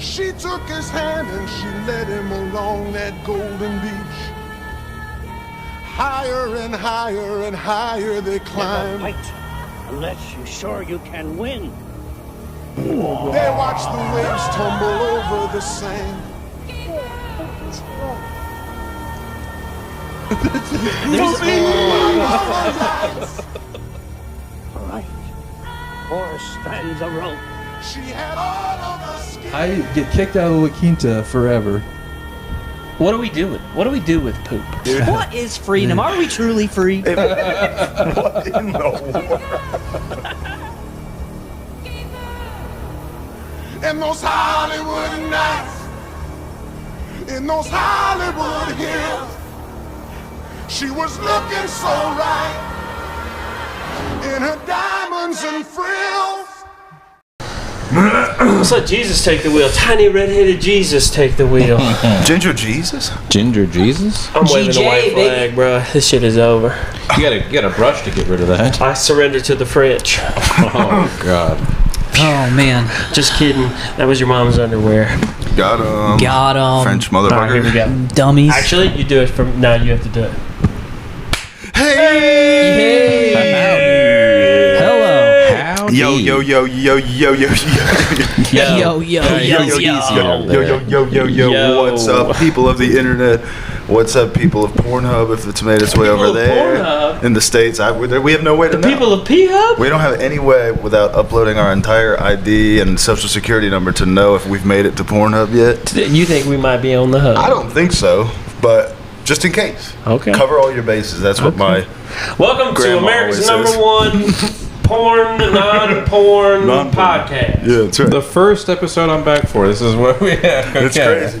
She took his hand and she led him along that golden beach. Higher and higher and higher they climbed. Never fight unless you're sure you can win. They watched the waves tumble over the sand. All right. 4 strands of rope. She had all of the skin. I get kicked out of La Quinta forever. What do we do with poop? What is freedom? Are we truly free? What in the world? In those Hollywood nights, in those Hollywood hills, she was looking so right in her diamonds and frills. Let's let Jesus take the wheel. Tiny red-headed Jesus take the wheel. Ginger Jesus? Ginger Jesus? I'm waving the GJ, white flag, bro. This shit is over. You got a brush to get rid of that. I surrender to the French. Oh God. Oh, man. Just kidding. That was your mom's underwear. Got him. Got 'em. French All right, here we motherfucker. go. Dummies. Actually, you do it from now. You have to do it. Hey! Hello. Howdy. Yo, yo, yo, yo, yo, yo, yo. Yo, yo, Yo. What's up, people of the internet? What's up, people of Pornhub, if it's made its way over of there Pornhub? in the States? We have no way to know. People of P-Hub? We don't have any way without uploading our entire ID and social security number to know if we've made it to Pornhub yet. You think we might be on the hub? I don't think so, but just in case. Okay. Cover all your bases. That's what my Welcome to Grandma America's always number says. one non-porn podcast. Yeah, that's right. The first episode I'm back for. This is what we have. It's crazy.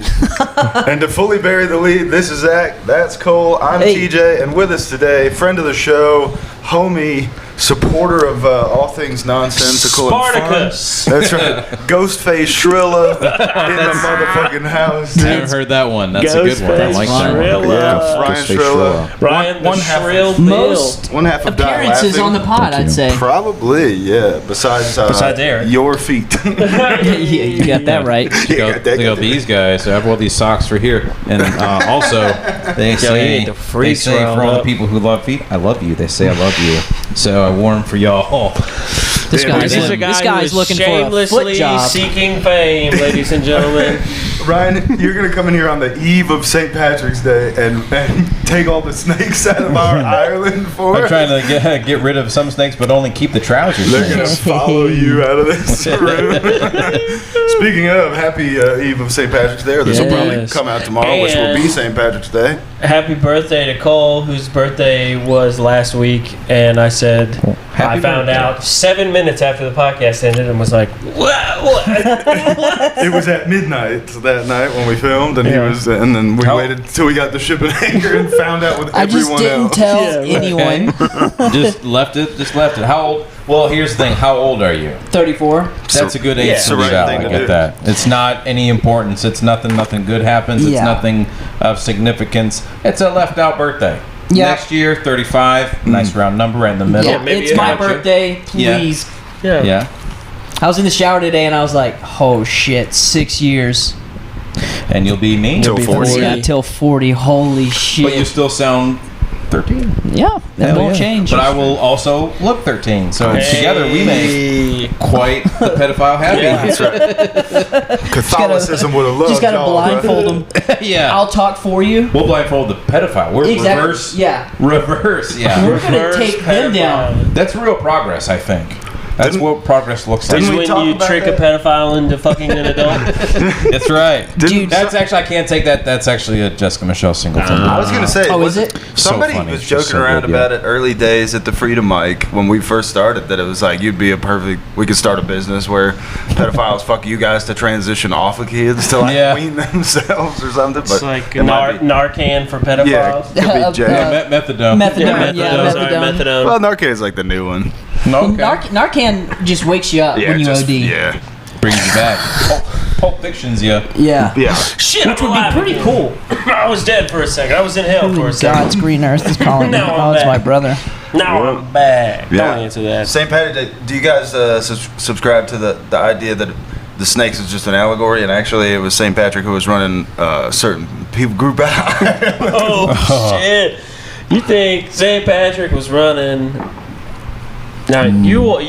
And to fully bury the lead, this is Zach, that's Cole, I'm Hey. TJ, and with us today, friend of the show, homie, supporter of all things nonsensical Spartacus. and fun. That's right. Ghostface Schrilla in the motherfucking house. I haven't heard that one. That's a good one. I Ghostface like that one. Schrilla. Yeah, Ryan Schrilla. Ryan One the half of- Shrill Most One half of Die appearances Laughing. on the pod, I'd say. Probably, yeah. Besides Eric. your feet. Yeah, you got that right. They go, these guys, so I have all these socks for here. And also, they you say, need the freaks for round all the up. people who love feet, I love you. They say I love you. So I wore them for y'all. This Damn, guy's, this is a this who guy's is looking for a shamelessly foot job. seeking fame, ladies and gentlemen. Ryan, you're gonna come in here on the eve of St. Patrick's Day and take all the snakes out of our Ireland for I'm us. trying to get rid of some snakes, but only keep the trousers. They're gonna follow you out of this room. Speaking of, happy eve of St. Patrick's Day. Or this will probably Yes. come out tomorrow, which will be St. Patrick's Day. Happy birthday to Cole, whose birthday was last week. And I said, Happy I found birthday. out 7 minutes after the podcast ended and was like, what? It was at midnight that night when we filmed, and and then we waited till we got the ship and anchor and found out with I just everyone didn't else. tell Yeah, right. anyone. Just left it. How old? Well, here's the thing. How old are you? 34. That's a good age Yeah. to leave Right out. thing I to get do. that. It's not any importance. It's nothing good happens. It's Yeah. nothing of significance. It's a left out birthday. Yeah. Next year, 35. Nice round number right in the middle. Yeah, maybe it's a my gotcha. birthday. Yeah. Please. Yeah. I was in the shower today and I was like, oh shit, 6 years. And you'll be me. Till 40. Yeah, till 40. Holy shit. But you still sound 13. Yeah, that Hell won't yeah. change. But I will also look 13. So together we make quite the pedophile happy. Yeah. That's right. Catholicism would have loved Just gotta y'all, blindfold them. Yeah. I'll talk for you. We'll blindfold the pedophile. We're Exactly. reverse. Yeah. Reverse. Yeah. We're gonna take them down. That's real progress, I think. That's what progress looks like. Is Didn't we when talk you about trick that? a pedophile into fucking an adult. That's right. Dude, That's actually, I can't take that. That's actually a Jessica Michelle Singleton. I was gonna say, Oh, is it? Somebody So funny. was She's joking so around good, yeah. about it early days at the Freedom Mic when we first started. That it was like you'd be a perfect. We could start a business where pedophiles fuck you guys to transition off of kids to like Yeah. wean themselves or something. But It's like it might be- Narcan for yeah, pedophiles. could be Jay. Methadone. Methadone. Yeah, Methadone. Sorry, methadone. methadone. Well, Narcan's like the new one. Okay. Narcan just wakes you up when you just, OD. Yeah, Brings you back. Pulp Fiction's you. Yeah. yeah. Shit, Which would be pretty cool. I was dead for a second. I was in hell for a second. God's green earth is calling me. Now I'm Oh, it's back. my brother. Now I'm back. Yeah. Don't answer that. St. Patrick's Day. Do you guys subscribe to the idea that the snakes is just an allegory, and actually it was St. Patrick who was running a certain people group out. Oh shit! You think St. Patrick was running? Now you. I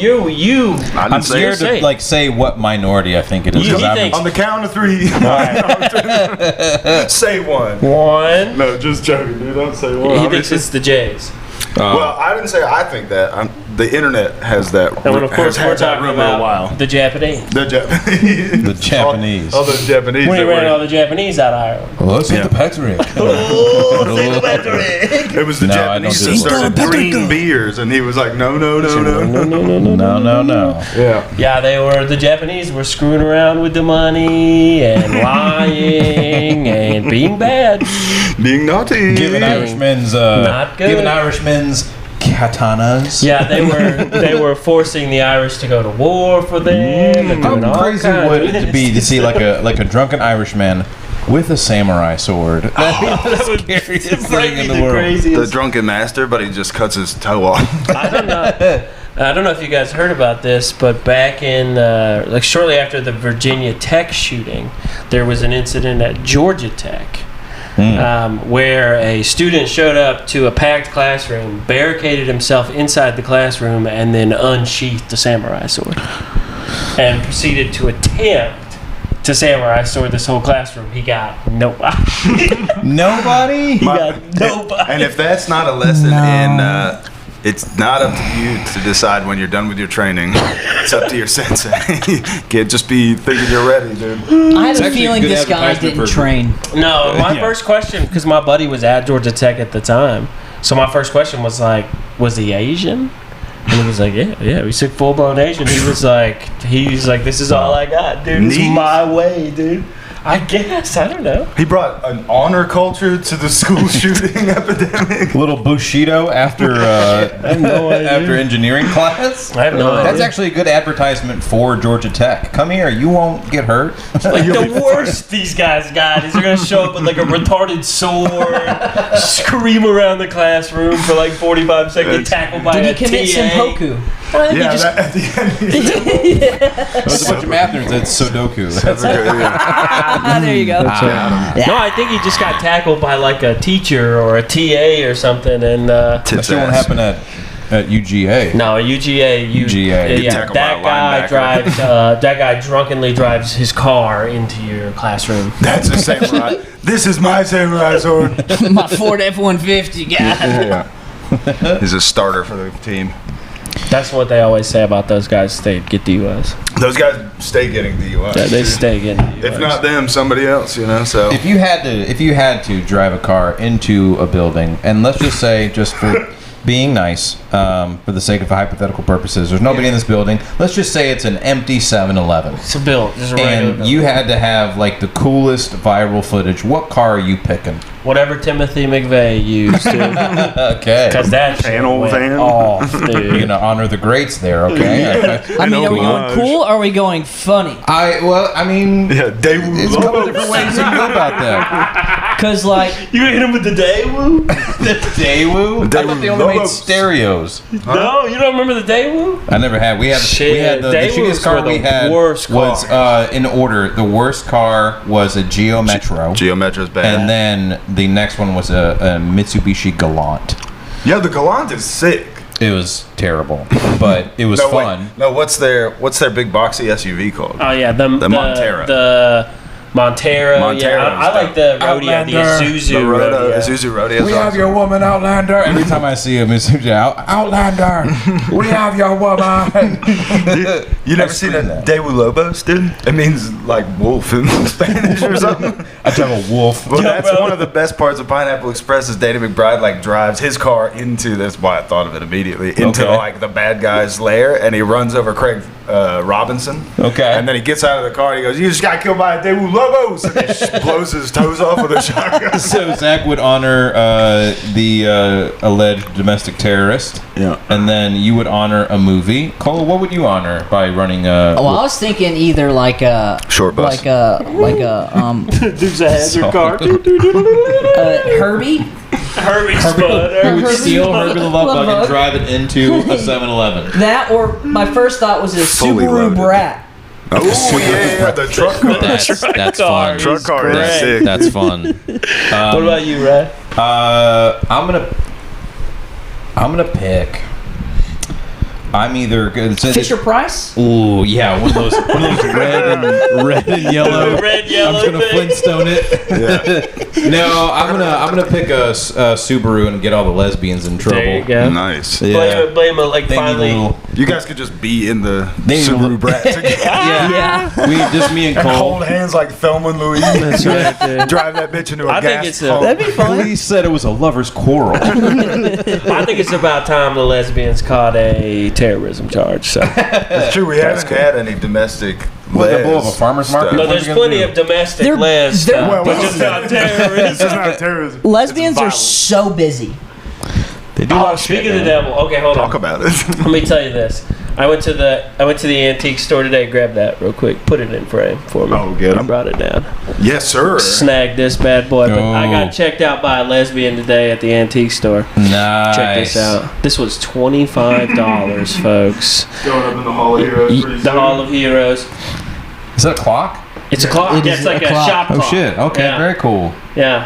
I'm didn't say scared to like say what minority I think it is. You 'cause I'm- think- on the count of 3. Say one. One. No, just joking, dude. Don't say one. He thinks it's the Jays. Well, I didn't say I think that. The internet has that. And of course, has we're had that talking rumor a while. about the Japanese. The Japanese. The Japanese. All the Japanese. When he that ran were- all the Japanese out of Ireland. Well, let's hit the Patrick. It was the No, I Japanese don't that do that. started green beers, and he was like, no. No. Yeah. Yeah, the Japanese were screwing around with the money and lying and being bad. Being naughty. Giving Irishmen's Not good. giving Irishmen's katanas. Yeah, they were forcing the Irish to go to war for them. And doing How all crazy kinds would of- it be to see like a drunken Irishman with a samurai sword? That'd be the scariest thing in the world. The drunken master, but he just cuts his toe off. I don't know if you guys heard about this, but back in like shortly after the Virginia Tech shooting, there was an incident at Georgia Tech. Where a student showed up to a packed classroom, barricaded himself inside the classroom, and then unsheathed the samurai sword, and proceeded to attempt to samurai sword this whole classroom. He got nobody. Nobody? He got nobody. And if that's not a lesson in, it's not up to you to decide when you're done with your training. It's up to your sensei. Can't just be thinking you're ready, dude. I had a actually a feeling good this guy advertisement didn't for- train. No, my first question, because my buddy was at Georgia Tech at the time, so my first question was like, was he Asian? And he was like, yeah, we took full blown Asian. He was like, this is all I got, dude. It's Neat. my way, dude. I guess, I don't know. He brought an honor culture to the school shooting epidemic. Little Bushido after no idea. after engineering class. I have no That's idea. actually a good advertisement for Georgia Tech. Come here, you won't get hurt. Like the worst these guys got is they're gonna show up with like a retarded sword, scream around the classroom for like 45 seconds, tackled by Did a he commit TA. seppuku? I think he Yeah, just- that, at the end. There's a bunch of math nerds. That's Sudoku. That's There you go. No, I think he just got tackled by like a teacher or a TA or something, and that shit won't happen at UGA. no, a UGA. UGA. Yeah, tackled by a that guy linebacker. drives. That guy drunkenly drives his car into your classroom. That's a samurai. This is my samurai sword. My Ford F-150 guy. He's a starter for the team. That's what they always say about those guys. They get DUIs. Those guys stay getting DUIs. Yeah, they stay getting DUIs. If not them, somebody else, you know. So If you had to drive a car into a building, and let's just say, just for being nice, for the sake of hypothetical purposes, there's nobody in this building. Let's just say it's an empty 7-Eleven. It's a bill. Just a regular And bill. you had to have like the coolest viral footage. What car are you picking? Whatever Timothy McVeigh used, dude. Okay. Because that shit Panel went van? off, You're dude. gonna honor the greats there, okay? I mean, are we homage. going cool or are we going funny? I mean, yeah, Daewoo there's a couple Lobos. different ways to go about that. Because, like, You gonna hit him with the Daewoo? The Daewoo? I thought they only made Lobos. stereos. No, you don't remember the Daewoo? I never had. We had Shit, the Daewoos shittiest car were the we had worst was cars. in order. The worst car was a Geo Metro, Geometra's bad. and then the next one was a Mitsubishi Galant. Yeah, the Galant is sick. It was terrible, but it was fun. Wait. No, what's their big boxy SUV called? Oh yeah, the Montera. The Montera. Montera Yeah, I was like the Rodeo, the Outlander. Isuzu the Rodeo. Isuzu Rodeo. We have your woman, Outlander. Every time I see a Mitsubishi Outlander, we have your woman. You never seen a scream that. Daewoo Lobos, dude? It means like wolf in Spanish or something. I tell a wolf. Well, that's one of the best parts of Pineapple Express is Danny McBride like drives his car into, that's why I thought of it immediately, into Okay. like the bad guy's lair, and he runs over Craig Robinson. Okay. And then he gets out of the car and he goes, "You just got killed by a Daewoo Lobos," and he just blows his toes off with a shotgun. So Zach would honor the alleged domestic terrorist. Yeah. And then you would honor a movie. Cole, what would you honor by running a... well, I was thinking either like a Short bus. like a Dukes of Hazzard car. Herbie. Herbie's fun. You would steal Herbie the Love Bug and Bug. drive it into a 7-Eleven. That or my first thought was a Fully Subaru loaded. Brat. Oh yeah, the truck car. That's fun. Truck car is great. sick. That's fun. What about you, Rad? I'm gonna pick. I'm either good. Fisher Price? Ooh, yeah, one of those red and yellow. Red, yellow I'm gonna thing. Flintstone it. No, I'm gonna pick a Subaru and get all the lesbians in trouble. There you go. Nice. Yeah. Blame it like They need a finally. little- You guys could just be in the They need a Subaru little- brat together. Yeah. We just me and And Cole. hold hands like Thelma and Louise. That's right, dude. Drive that bitch into a I think gas it's a- pump. That'd be fun. Police said it was a lover's quarrel. I think it's about time the lesbians caught a terrorism charge. So It's true. We haven't had any domestic. What, they blow up a les farmer's stuff. market? no, What there's are you gonna plenty do? of domestic They're- les they're- stuff, but Well, just not It's terrorism. just not terrorism. Lesbians It's are violence. so busy. They do a Oh, lot of shit, speaking of the man. devil, okay, hold Talk on. about it. Let me tell you this. I went to the antique store today. Grab that real quick. Put it in frame for me. Oh, get I 'em. brought it down. Yes, sir. Snagged this bad boy. But I Oh. got checked out by a lesbian today at the antique store. Nice. Check this out. This was $25, folks. Going up in the Hall of Heroes. The Hall of Heroes. Is that a clock? It's a clock. It Yeah, is it's like a a clock. shop Oh clock. shit. Okay, Yeah. very cool. Yeah.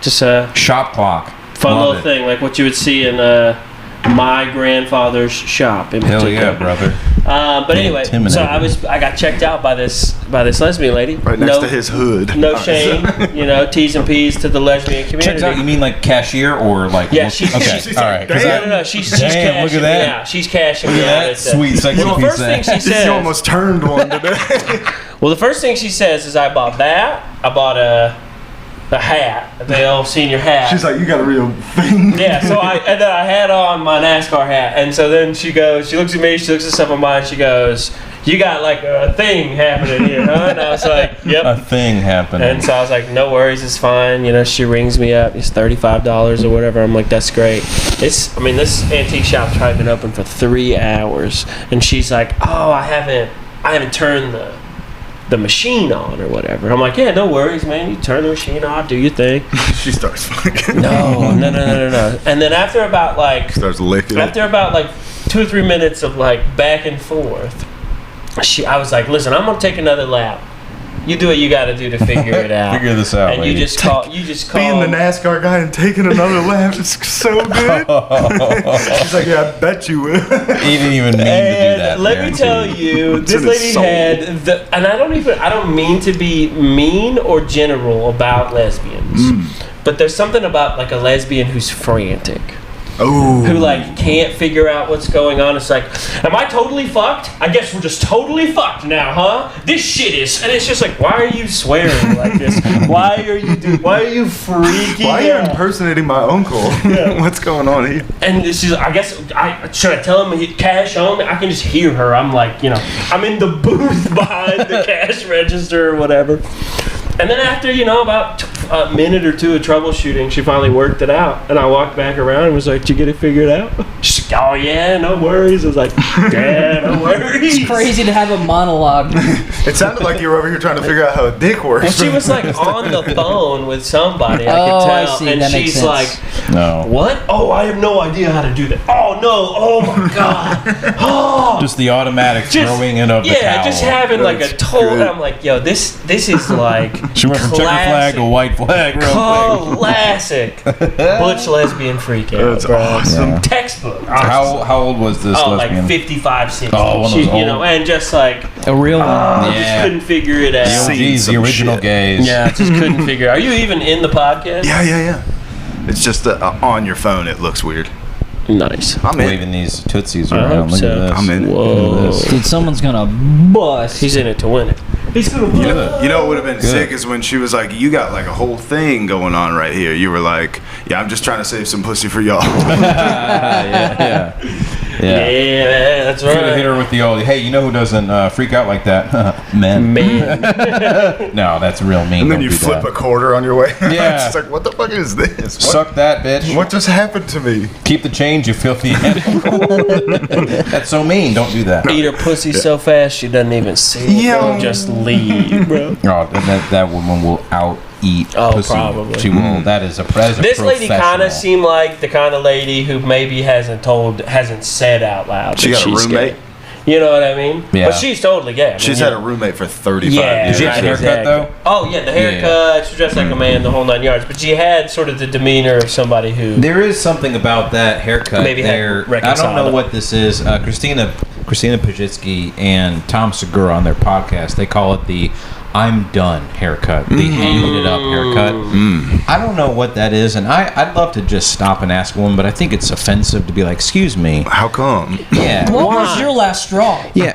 Just a Shop clock. fun Love little it. thing, like what you would see in my grandfather's shop in Hell particular. yeah, brother. But anyway, so Intimidating. I got checked out by this lesbian lady. Right next to his hood. No shame, T's and P's to the lesbian community. Checks out. You mean like cashier or like? Yeah, she's- okay. she's all right. 'cause No, no, she's Damn, cashing look at me that. out. She's cashing Look me at out. that at the- sweet sexy Well, the piece first of thing that. she You says. almost turned one today. Well, the first thing she says is, I bought that. I bought a hat, the old senior hat. She's like, you got a real thing. Yeah, so and then I had on my NASCAR hat, and so then she looks at me, she looks at stuff on mine, she goes, "You got like a thing happening here, huh?" And I was like, A "Yep." thing happened. And so I was like, "No worries, it's fine." She rings me up. It's $35 or whatever. I'm like, "That's great." This antique shop's probably been open for 3 hours, and she's like, "Oh, I haven't turned the machine on or whatever." And I'm like, "Yeah, no worries, man. You turn the machine on, do your thing." She starts fucking. No. And then after about Starts licking. After about 2 or 3 minutes of back and forth, I was like, "Listen, I'm gonna take another lap. You do what you got to do to figure it out. Figure this out, And lady. you just call. Being the NASCAR guy and taking another lap is so good. She's like, yeah, I bet you will. He didn't even mean to do And that. let me tell you, It's this in his lady soul. had and I don't mean to be mean or general about lesbians, but there's something about a lesbian who's frantic. Oh. Who can't figure out what's going on. It's like, am I totally fucked? I guess we're just totally fucked now, huh? This shit is, and it's just like, why are you swearing like this? Why are you freaking Why are you out? impersonating my uncle? What's going on here? And she's, I guess, should I tell him to hit cash only? I can just hear her. I'm like, I'm in the booth behind the cash register or whatever. And then after, about a minute or two of troubleshooting, she finally worked it out. And I walked back around and was like, "Did you get it figured out?" She's like, "Oh, yeah, no worries." I was like, "Yeah, no worries." It's crazy to have a monologue. It sounded like you were over here trying to figure out how a dick works. Well, she was on the phone with somebody, I could Oh, tell. I see. And That makes she's sense. like, No. "What? Oh, I have no idea how to do that. Oh, no. Oh, my God. Oh." Just the automatic throwing in of the towel. Just having That's a total. good. I'm like, "Yo, this is like." She went from checker flag to white flag real quick. Classic butch lesbian freak out, That's bro. awesome. Yeah. Textbook. How old was this Oh, lesbian? 55, 60. Oh, one of those old- and just A real one. just Yeah. couldn't figure it The out. Seen OGs, the some original shit. gays. Yeah, just couldn't figure. Are you even in the podcast? Yeah. It's just on your phone. It looks weird. Nice. I'm in. Waving these tootsies I around. hope Look so. at this. I'm in. Whoa. Look at this. Dude, someone's gonna bust. He's in it to win it. He's gonna win. Good. You know what would have been Good. sick is when she was like, "You got a whole thing going on right here." You were like, "Yeah, I'm just trying to save some pussy for y'all." Yeah. Yeah, that's Could have hit right. her with the old, "Hey, you know who doesn't freak out like that? Men." Man. No, that's real mean. And then Don't you do flip that. a quarter on your way. Yeah. It's like, what the fuck is this? What, Suck that, bitch. what just happened to me? Keep the change, you filthy animal. That's so mean. Don't do that. Eat her pussy so fast she doesn't even see it. Yeah. Bro. Just leave, bro. Oh, that woman will out-eat Oh, pussy. probably. She will. That is a present. This lady kind of seemed like the kind of lady who maybe hasn't said out loud. She that got a she's roommate? gay. You know what I mean? Yeah. But she's totally gay. I mean, She's you had a know. roommate for 35 Yeah, years. Did she have a haircut, though? Oh yeah, the haircut. She dressed like a man, the whole 9 yards. But she had sort of the demeanor of somebody who. There is something about that haircut. Maybe had there. I don't reconciled know it. what this is. Christina Pajitsky and Tom Segura on their podcast, they call it the "I'm done" haircut, the hanging it up haircut. I don't know what that is, and I'd love to just stop and ask one, but I think it's offensive to be like, "Excuse me." How come? Yeah. What was your last straw? Yeah.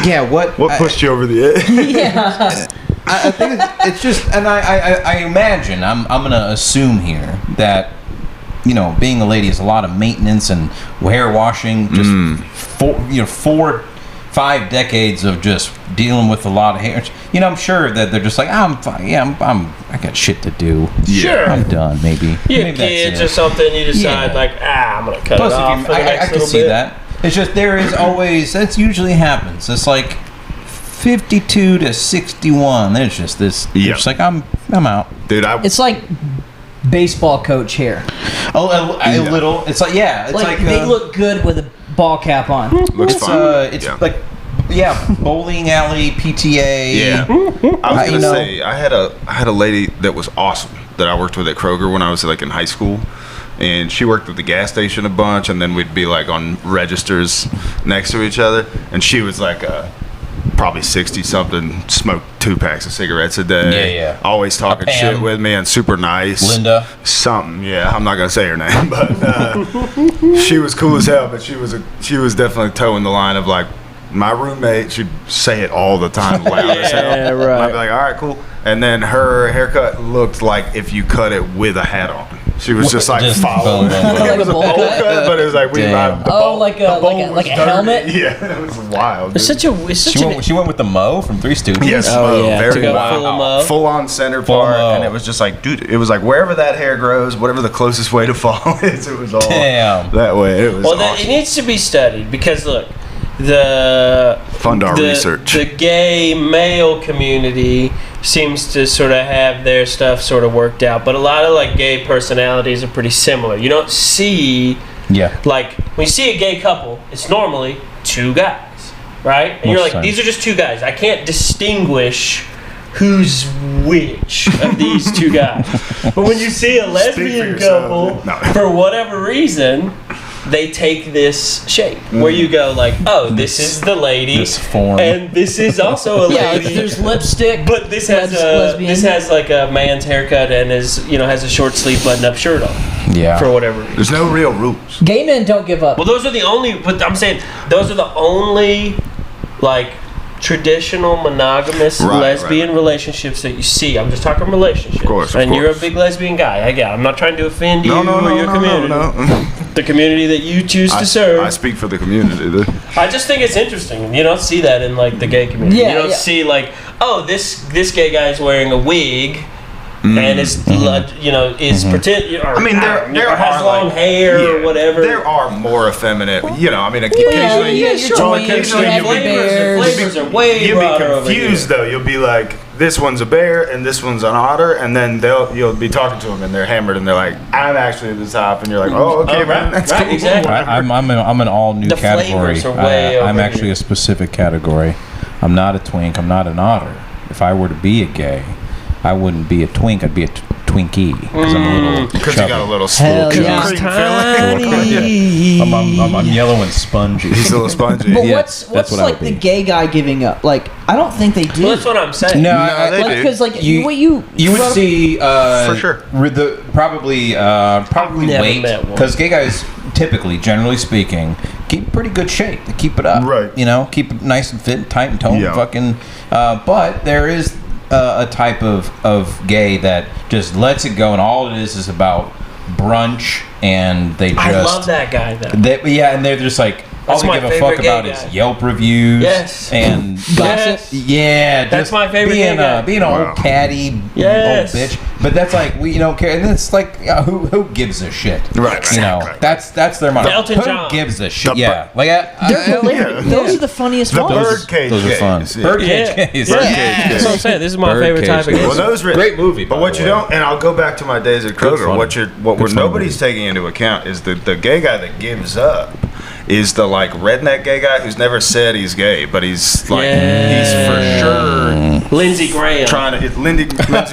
Yeah. What Pushed you over the edge? Yeah. I think it's just, and I imagine, I'm gonna assume here that, you know, being a lady is a lot of maintenance and hair washing, just 4-5 decades of just dealing with a lot of hair. You know, I'm sure that they're just like, I'm fine. Yeah, I got shit to do. Sure. I'm done. Maybe. You Maybe have that's kids it. or something, you decide Yeah. like, I'm gonna cut Plus, it off if for you, the next I can little see bit. that. It's just there is always that usually happens. It's like 52 to 61. There's just this. Yeah. It's like I'm out. Dude, It's like baseball coach hair. Oh, a little. It's like it's Like, like they look good with a ball cap on. looks It's fine. it's Yeah. like bowling alley PTA. Yeah, I was You gonna know. say I had a lady that was awesome that I worked with at Kroger when I was like in high school, and she worked at the gas station a bunch, and then we'd be like on registers next to each other, and she was like probably 60 something, smoked 2 packs of cigarettes a day. Yeah. Always talking Pam. shit with me and super nice. Linda. Something, yeah. I'm not gonna say her name, but she was cool as hell. But she was definitely towing the line of like my roommate. She'd say it all the time, loud as hell. Yeah, right. I'd be like, all right, cool. And then her haircut looked like if you cut it with a hat on. She was just like Just following. boom, boom, boom. Like a bowl cut? But it was like Damn. Like a helmet? Yeah, it was wild. It's dude. such an She went with the Mo from Three Stooges. Yes, Oh, Mo, yeah, very to go wild. full Mo. Full on center Full part, Mo. and it was just like, dude, it was like wherever that hair grows, whatever the closest way to fall is, it was all Damn. that way. It was Well, awesome. it needs to be studied because look, the Fund our research. The gay male community seems to sort of have their stuff sort of worked out, but a lot of like gay personalities are pretty similar. You don't see Yeah. like when you see a gay couple, it's normally 2 guys, right? And Most you're like, times. these are just 2 guys. I can't distinguish who's which of these 2 guys. But when you see a lesbian yourself. couple, No. for whatever reason, they take this shape where you go like, oh, this is the lady, This form. and this is also a Yeah, lady. there's lipstick. But this has lesbian. this has like a man's haircut and is has a short sleeve button up shirt on Yeah. for whatever reason. There's no real rules. Gay men don't give up. Well, those are the only. But I'm saying those are the only like traditional monogamous Right, lesbian relationships that you see. I'm just talking relationships. Of course, of and you're a course. big lesbian guy. I get it. I'm not trying to offend you No, or your community. no. The community that you choose to I serve. speak for the community. Dude. I just think it's interesting. You don't see that in like the gay community. Yeah, you don't yeah. see like, oh, this gay guy is wearing a wig and is is pretend. Or, I mean, there or has are long like, hair yeah, or whatever. There are more effeminate. I mean, yeah, occasionally, yeah, sure. well, You occasionally have you'll be- bears. flavors are way You'll be broader over here. confused though. You'll be like, this one's a bear and this one's an otter, and then you'll be talking to them and they're hammered and they're like, I'm actually the top, and you're like, oh, okay, Oh, man, right, that's right, cool. exactly. I'm an all new The category. flavors are way I'm over actually here. a specific category. I'm not a twink. I'm not an otter. If I were to be a gay, I wouldn't be a twink. I'd be a Twinkie because I'm a little Because you got a chubby. little Hell school yeah. cream Tiny. I'm yellow and spongy. He's a little spongy. But Yeah, what's that's what I like would the be. gay guy giving up? Like, I don't think they do. Well, that's what I'm saying. No, they do. Because like You- what you would see For sure. probably never weight met one. because gay guys typically, generally speaking, keep pretty good shape. They keep it up, Right. Keep it nice and fit, tight and toned. Yeah. Fucking, but there is a type of gay that just lets it go, and all it is about brunch, and they just I love that guy though. and they're just like. All That's they my give a favorite fuck gay about guy. is Yelp reviews Yes. and Gossip. yeah, That's just my favorite being gay guy. being an Wow. old catty Yes. old bitch. But that's like we don't care, and it's like who gives a shit? Right, Right. That's their motto. Elton Who John. gives a shit? The Yeah, like they're hilarious. Those are the funniest The ones. birdcage those are fun. gays, yeah. Birdcage Yeah. gays. Birdcage Yeah. That's what I'm saying. This is my Bird favorite cage type of gays. gay. Well, those Great movie, But by what the you way. don't, and I'll go back to my days at Good Kroger. fun. What Good fun nobody's movie. taking into account is the gay guy that gives up is the like redneck gay guy who's never said he's gay, but he's like he's for sure Lindsey Graham. trying to. Lindsey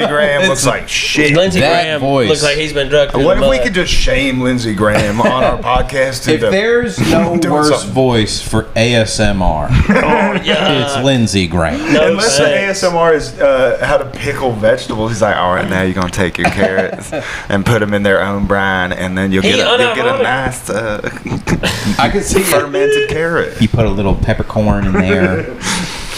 Graham looks like shit. Lindsey That Graham voice. looks like he's been drugged through What the if we mud. could just shame Lindsey Graham on our podcast? If there's no doing worse something. voice for ASMR, it's Lindsey Graham. No Unless the thanks. ASMR is how to pickle vegetables, he's like, all right, now you're gonna take your carrots and put them in their own brine, and then you'll get a nice I can see it. fermented carrot. You put a little peppercorn in there,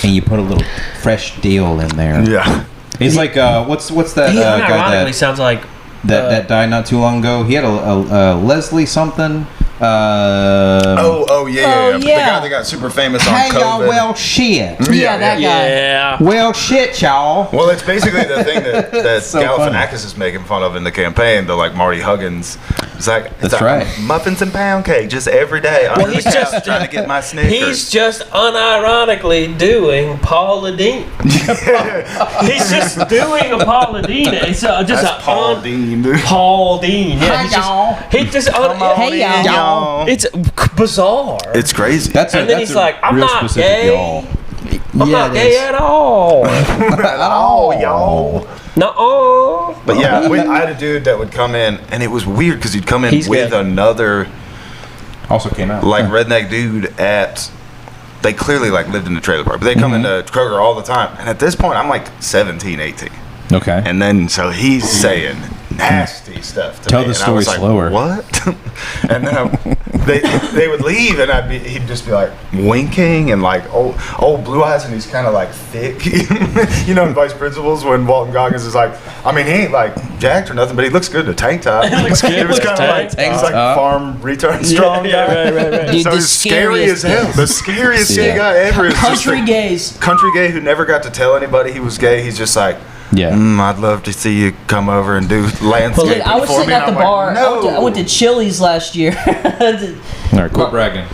and you put a little fresh dill in there. Yeah. He's like, what's that He guy unironically sounds like that died not too long ago? He had a Leslie something. Yeah. Oh, The yeah. guy that got super famous on Hey COVID. y'all, well shit. Yeah, that guy. yeah. Well shit, y'all. Well, it's basically the thing that So Galifianakis is making fun of in the campaign. The like Marty Huggins. It's like That's right. Muffins and pound cake just every day. I'm he's just just- trying to get my Snickers. He's just unironically doing Paula Deen. He's just doing a Paula Deen. It's just That's a Paul Dean, dude. Paul Dean. Yeah, Hi, he's y'all. just he just Hey, y'all. It's bizarre. It's crazy. That's And then he's like, I'm real not specific gay. y'all. I'm not it gay is. at all. oh, y'all. No. But yeah, I had a dude that would come in, and it was weird because he'd come in He's with gay. another Also came out. like redneck dude at. They clearly like lived in the trailer park, but they come into Kroger all the time. And at this point, I'm like 17, 18. Okay. And then so he's saying nasty stuff to Tell me. the And I story was like, slower. What? And then they would leave, and he'd just be like winking and like old blue eyes, and he's kind of like thick. You know, in Vice Principals when Walton Goggins is like, I mean, he ain't like jacked or nothing, but he looks good in a tank top. It looks good It was in a kind of like tank he's like top. farm retard strong guy. Right. Dude, So the he's scary as scariest hell. gay. The scariest Yeah. gay guy ever is just Country the gays. country gay who never got to tell anybody he was gay. He's just like, Yeah. I'd love to see you come over and do landscaping I was for sitting me. at And the I'm bar. Like, no. I went to Chili's last year. All right, quit bragging.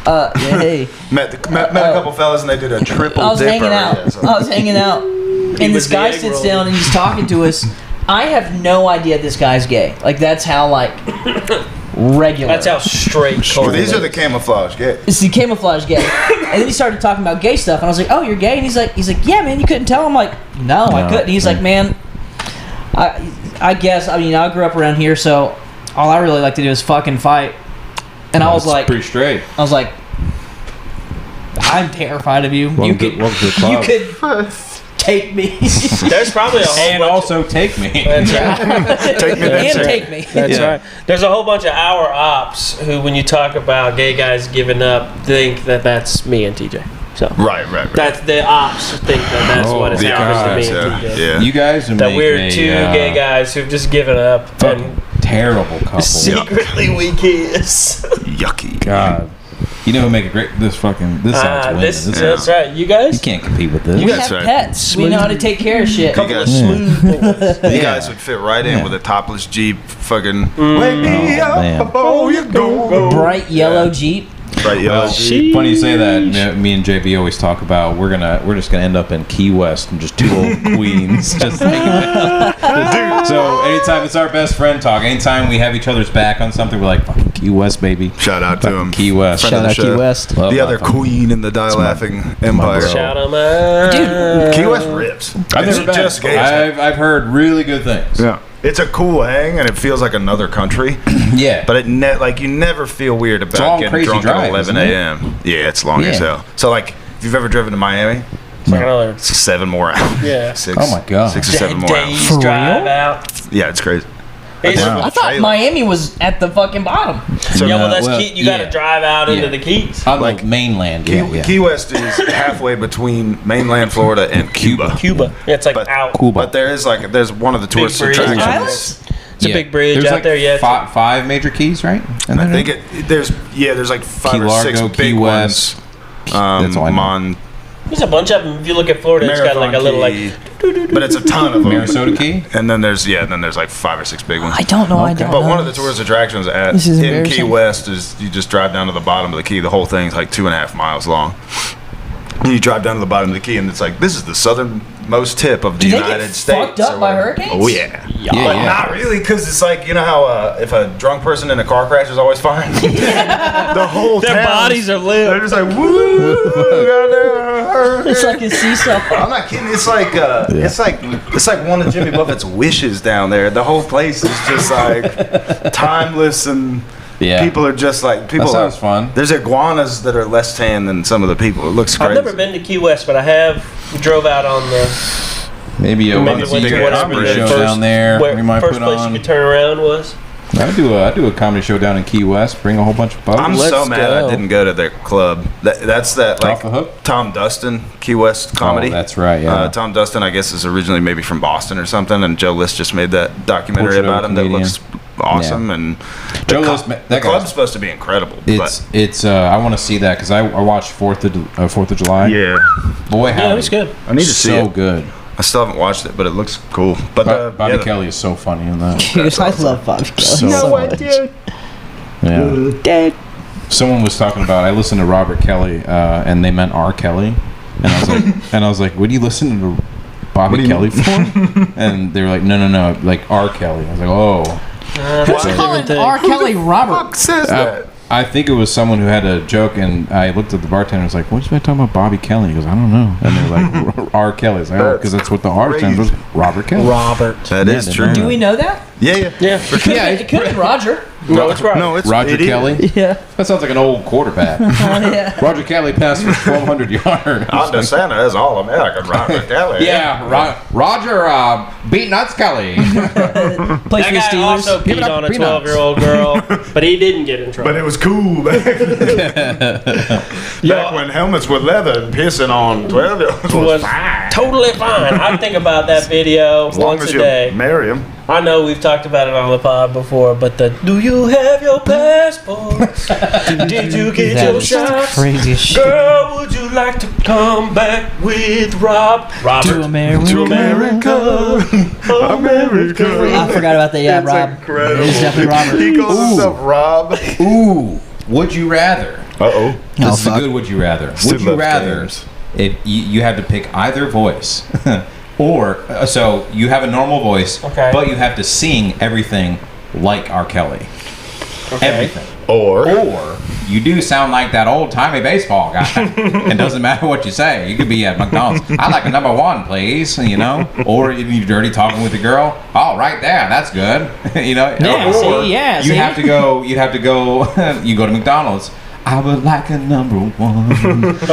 Hey. Met a couple fellas and they did a triple I was dipper. hanging out. Yeah, so- I was hanging out, and was this the guy egg sits roll. down and he's talking to us. I have no idea this guy's gay. Like that's how like regular. That's how straight. Well, these are the camouflage gays. It's the camouflage gay. And then he started talking about gay stuff, and I was like, "Oh, you're gay?" And he's like, "Yeah, man, you couldn't tell." I'm like, "No, I couldn't." And he's like, "Man, I guess. I mean, I grew up around here, so all I really like to do is fucking fight." And I was That's like, pretty straight. I'm terrified of you. Welcome to the club. You could take me There's probably a whole And bunch also take me. That's right. Take me and there. take me. That's Yeah. right. There's a whole bunch of our ops who, when you talk about gay guys giving up, think that that's me and TJ. So Right. that's the ops think that that's what has The happened to me opposite, and TJ. yeah. You guys That make we're a, two gay guys who've just given up and fucking terrible couple. secretly we kiss. Yucky. God. You know who make a great this sounds windy. That's right. You guys? You can't compete with this. We That's have right. pets. We know how to take care of shit. You guys, Yeah. guys would fit right in with a topless Jeep. Fucking Mm. wake me up man. before you go. Bright yellow Jeep. Right, yellow Jeep. Funny you say that. Me and JB always talk about we're just gonna end up in Key West and just two old queens just hanging out. So anytime it's our best friend talk, anytime we have each other's back on something, we're like fucking Key West, baby. Shout out to him. Key West. Friend of the Shout out Key show. West. Love The my other fucking- queen in the die laughing empire. bro. Shout 'em out. Dude. Key West rips. I've It's never been. just gay as hell. I've heard really good things. Yeah. It's a cool hang, and it feels like another country. Yeah. But you never feel weird long, about getting crazy drunk drive, at 11 isn't it? a.m. Yeah, it's long as Yeah. hell. So, like, if you've ever driven to Miami, It's like another it's 7 more hours. Yeah. Six, Oh my God. 6 or 7 more hours. days drive out. Yeah, it's crazy. It's- Wow. I thought Miami was at the fucking bottom. So, Yeah, well, that's well, key. You got to yeah. drive out into Yeah. the Keys. On Like, the mainland, Key, yeah. Key West is halfway between mainland Florida and Cuba. Cuba. Yeah, it's like But- out. Cuba. But there's one of the tourist bridge. attractions. Islands? It's a big bridge There's out like there. Yeah. Five major keys, right? And I then think there's like 5 Key or 6 Largo, big Key ones. West. That's all I know. There's a bunch of them. If you look at Florida, it's got like a little Key, but it's a ton of them. Minnesota Key. And then there's like 5 or 6 big ones. I don't know. I don't But know. one of the tourist attractions This is in Key embarrassing. West is you just drive down to the bottom of the key. The whole thing's like 2.5 miles long. And you drive down to the bottom of the key, and it's like, this is the southern southernmost tip of the Do they United get States. fucked up or by whatever. hurricanes? Oh yeah. Yeah, But yeah. not really, because it's like, you know how if a drunk person in a car crash is always fine? The whole Their town's- bodies are They're limp. just like, woo! It's like a seesaw. I'm not kidding. It's like it's like one of Jimmy Buffett's wishes down there. The whole place is just like timeless, and Yeah. people are just like people. That sounds are, fun. There's iguanas that are less tan than some of the people. It looks crazy. I've never been to Key West, but I have drove out on the Maybe a maybe once a went to year whatever comedy the show first, down there. where, We might first put place on. you could turn around was. I do a comedy show down in Key West. Bring a whole bunch of folks. I'm so Let's mad go. I didn't go to their club. That's that like Off the Hook? Tom Dustin Key West comedy. Oh, that's right. Yeah. Tom Dustin, I guess, is originally maybe from Boston or something, and Joe List just made that documentary Portrait of about a him that comedian. looks awesome. Yeah. And Joe the, List, the that club's guy's. supposed to be incredible. It's. I want to see that because I watched 4th of July. yeah, Boy, Yeah, howdy. it was good. I need to see So it. good. I still haven't watched it, but it looks cool. But Bobby yeah, Kelly is so funny in that. Dude, I love Bobby Kelly So much. Yeah. Dead. Someone was talking about. I listened to Robert Kelly, and they meant R. Kelly, and I was like, what do you listen to Bobby Kelly for? And they were like, no, like R. Kelly. I was like, oh. Who's calling R. Kelly Robert? Fuck says that. I think it was someone who had a joke, and I looked at the bartender and was like, "What's you talking about Bobby Kelly?" He goes, "I don't know." And they're like, "R. Kelly." I was like, "Oh, because that's what the R stands for." Robert Kelly. Robert. That Yeah, is they true. know. Do we know that? Yeah. Yeah. It could be Roger. No, it's Robert. No, it's Roger it is. Kelly. Yeah. That sounds like an old quarterback. Yeah. Roger Kelly passed for 1,200 yards. Under Santa is all American. Robert Kelly. Yeah, Roger beat Nuts Kelly. Plays That for the guy Steelers. also Give it peed up on a for peanuts. 12-year-old girl, but he didn't get in trouble. But it was cool back when helmets were leather and pissing on 12-year-olds was fine. totally fine. I think about that video As long once as a you day. marry him. I know we've talked about it on the pod before, but do you have your passport? Did you get That your is shots? crazy as shit. Girl, would you like to come back with Robert? To America. To America. America. I forgot about that. Yeah, It's Rob. incredible. It is definitely Robert. He calls himself Rob. Ooh, would you rather? Uh-oh. This is a good would you rather. Sid Would you loves rather games. if you had to pick either voice, or so you have a normal voice, Okay. but you have to sing everything like R. Kelly. Everything. Or you do sound like that old timey baseball guy. It doesn't matter what you say. You could be at McDonald's. I'd like a number one, please. You know, or if you're dirty talking with a girl. Oh, right there, that's good. You know. Yeah, or see, yeah, You see? have to go. You have to go. You go to McDonald's. I would like a number one.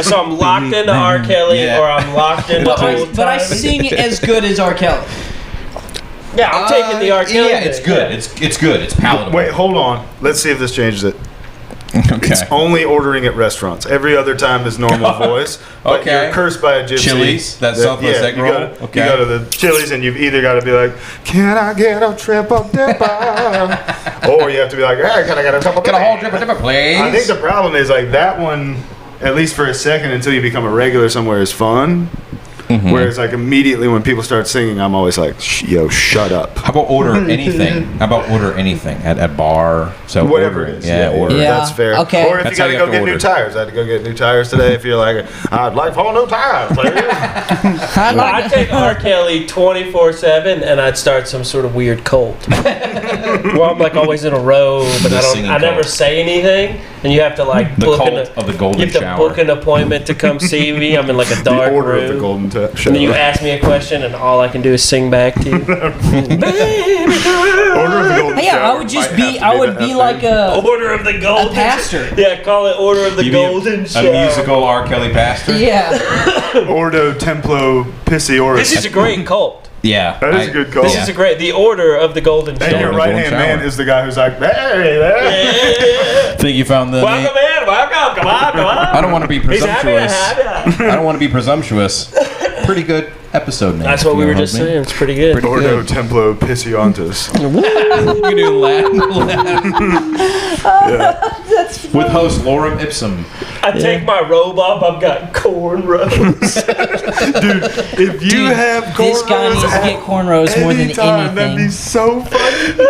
So I'm locked into R. Kelly, Yeah. or I'm locked into But old I time. sing it as good as R. Kelly. Yeah, I'm taking the R. Kelly. Yeah, it's thing, good. yeah. It's good. It's palatable. wait, hold on. Let's see if this changes it. Okay. It's only ordering at restaurants. Every other time is normal voice. But Okay. you're cursed by a gypsy. Chili's, that Southwest egg you roll? gotta- Okay. You go to the Chili's and you've either got to be like, "Can I get a triple dipper?" Or you have to be like, "Hey, can I get a triple Get dipper?" a whole dipper, please. I think the problem is like that one, at least for a second until you become a regular somewhere, is fun. Mm-hmm. Whereas like immediately when people start singing, I'm always like, "Yo, shut up." How about order anything? How about order anything at a bar? So Whatever order it is. Yeah, order. Yeah. That's fair. Okay. Or if That's you how got to you go have to get new order. tires. I had to go get new tires today. If you're like, "I'd like 4 new tires, please." I'd take R. Kelly 24/7, and I'd start some sort of weird cult. Well, I'm like always in a robe, and The singing I never cult. say anything, and you have to like The book cult an, of the golden you have to shower. book an appointment to come see me. I'm in like a dark The order room. of the golden shower. And then you ask me a question, and all I can do is sing back to you. Order of the golden Yeah, shower I would just might have be. to I would the be F like thing. a Order of the Golden. pastor. Yeah, call it Order of the You mean Golden a Shower. musical R. Kelly pastor? Yeah. Ordo Templo Piscioris. This is a great cult. Yeah. That is a good call. This is a great. The Order of the Golden And Shower. your the right golden hand man shower. is the guy who's like, "Hey there." Yeah. Think you found the name? Welcome in. Welcome. Come on. Come on. I don't want to be He's happy to presumptuous. have you. I don't want to be presumptuous. Pretty good episode name. That's what we were just saying. It's pretty good. Ordo Templo Pisciontus. You can do Latin with host Lorem Ipsum. I take my robe off. I've got cornrows. Dude, if you Dude, have cornrows this guy needs to get cornrows more than anytime, that'd be anything. so funny.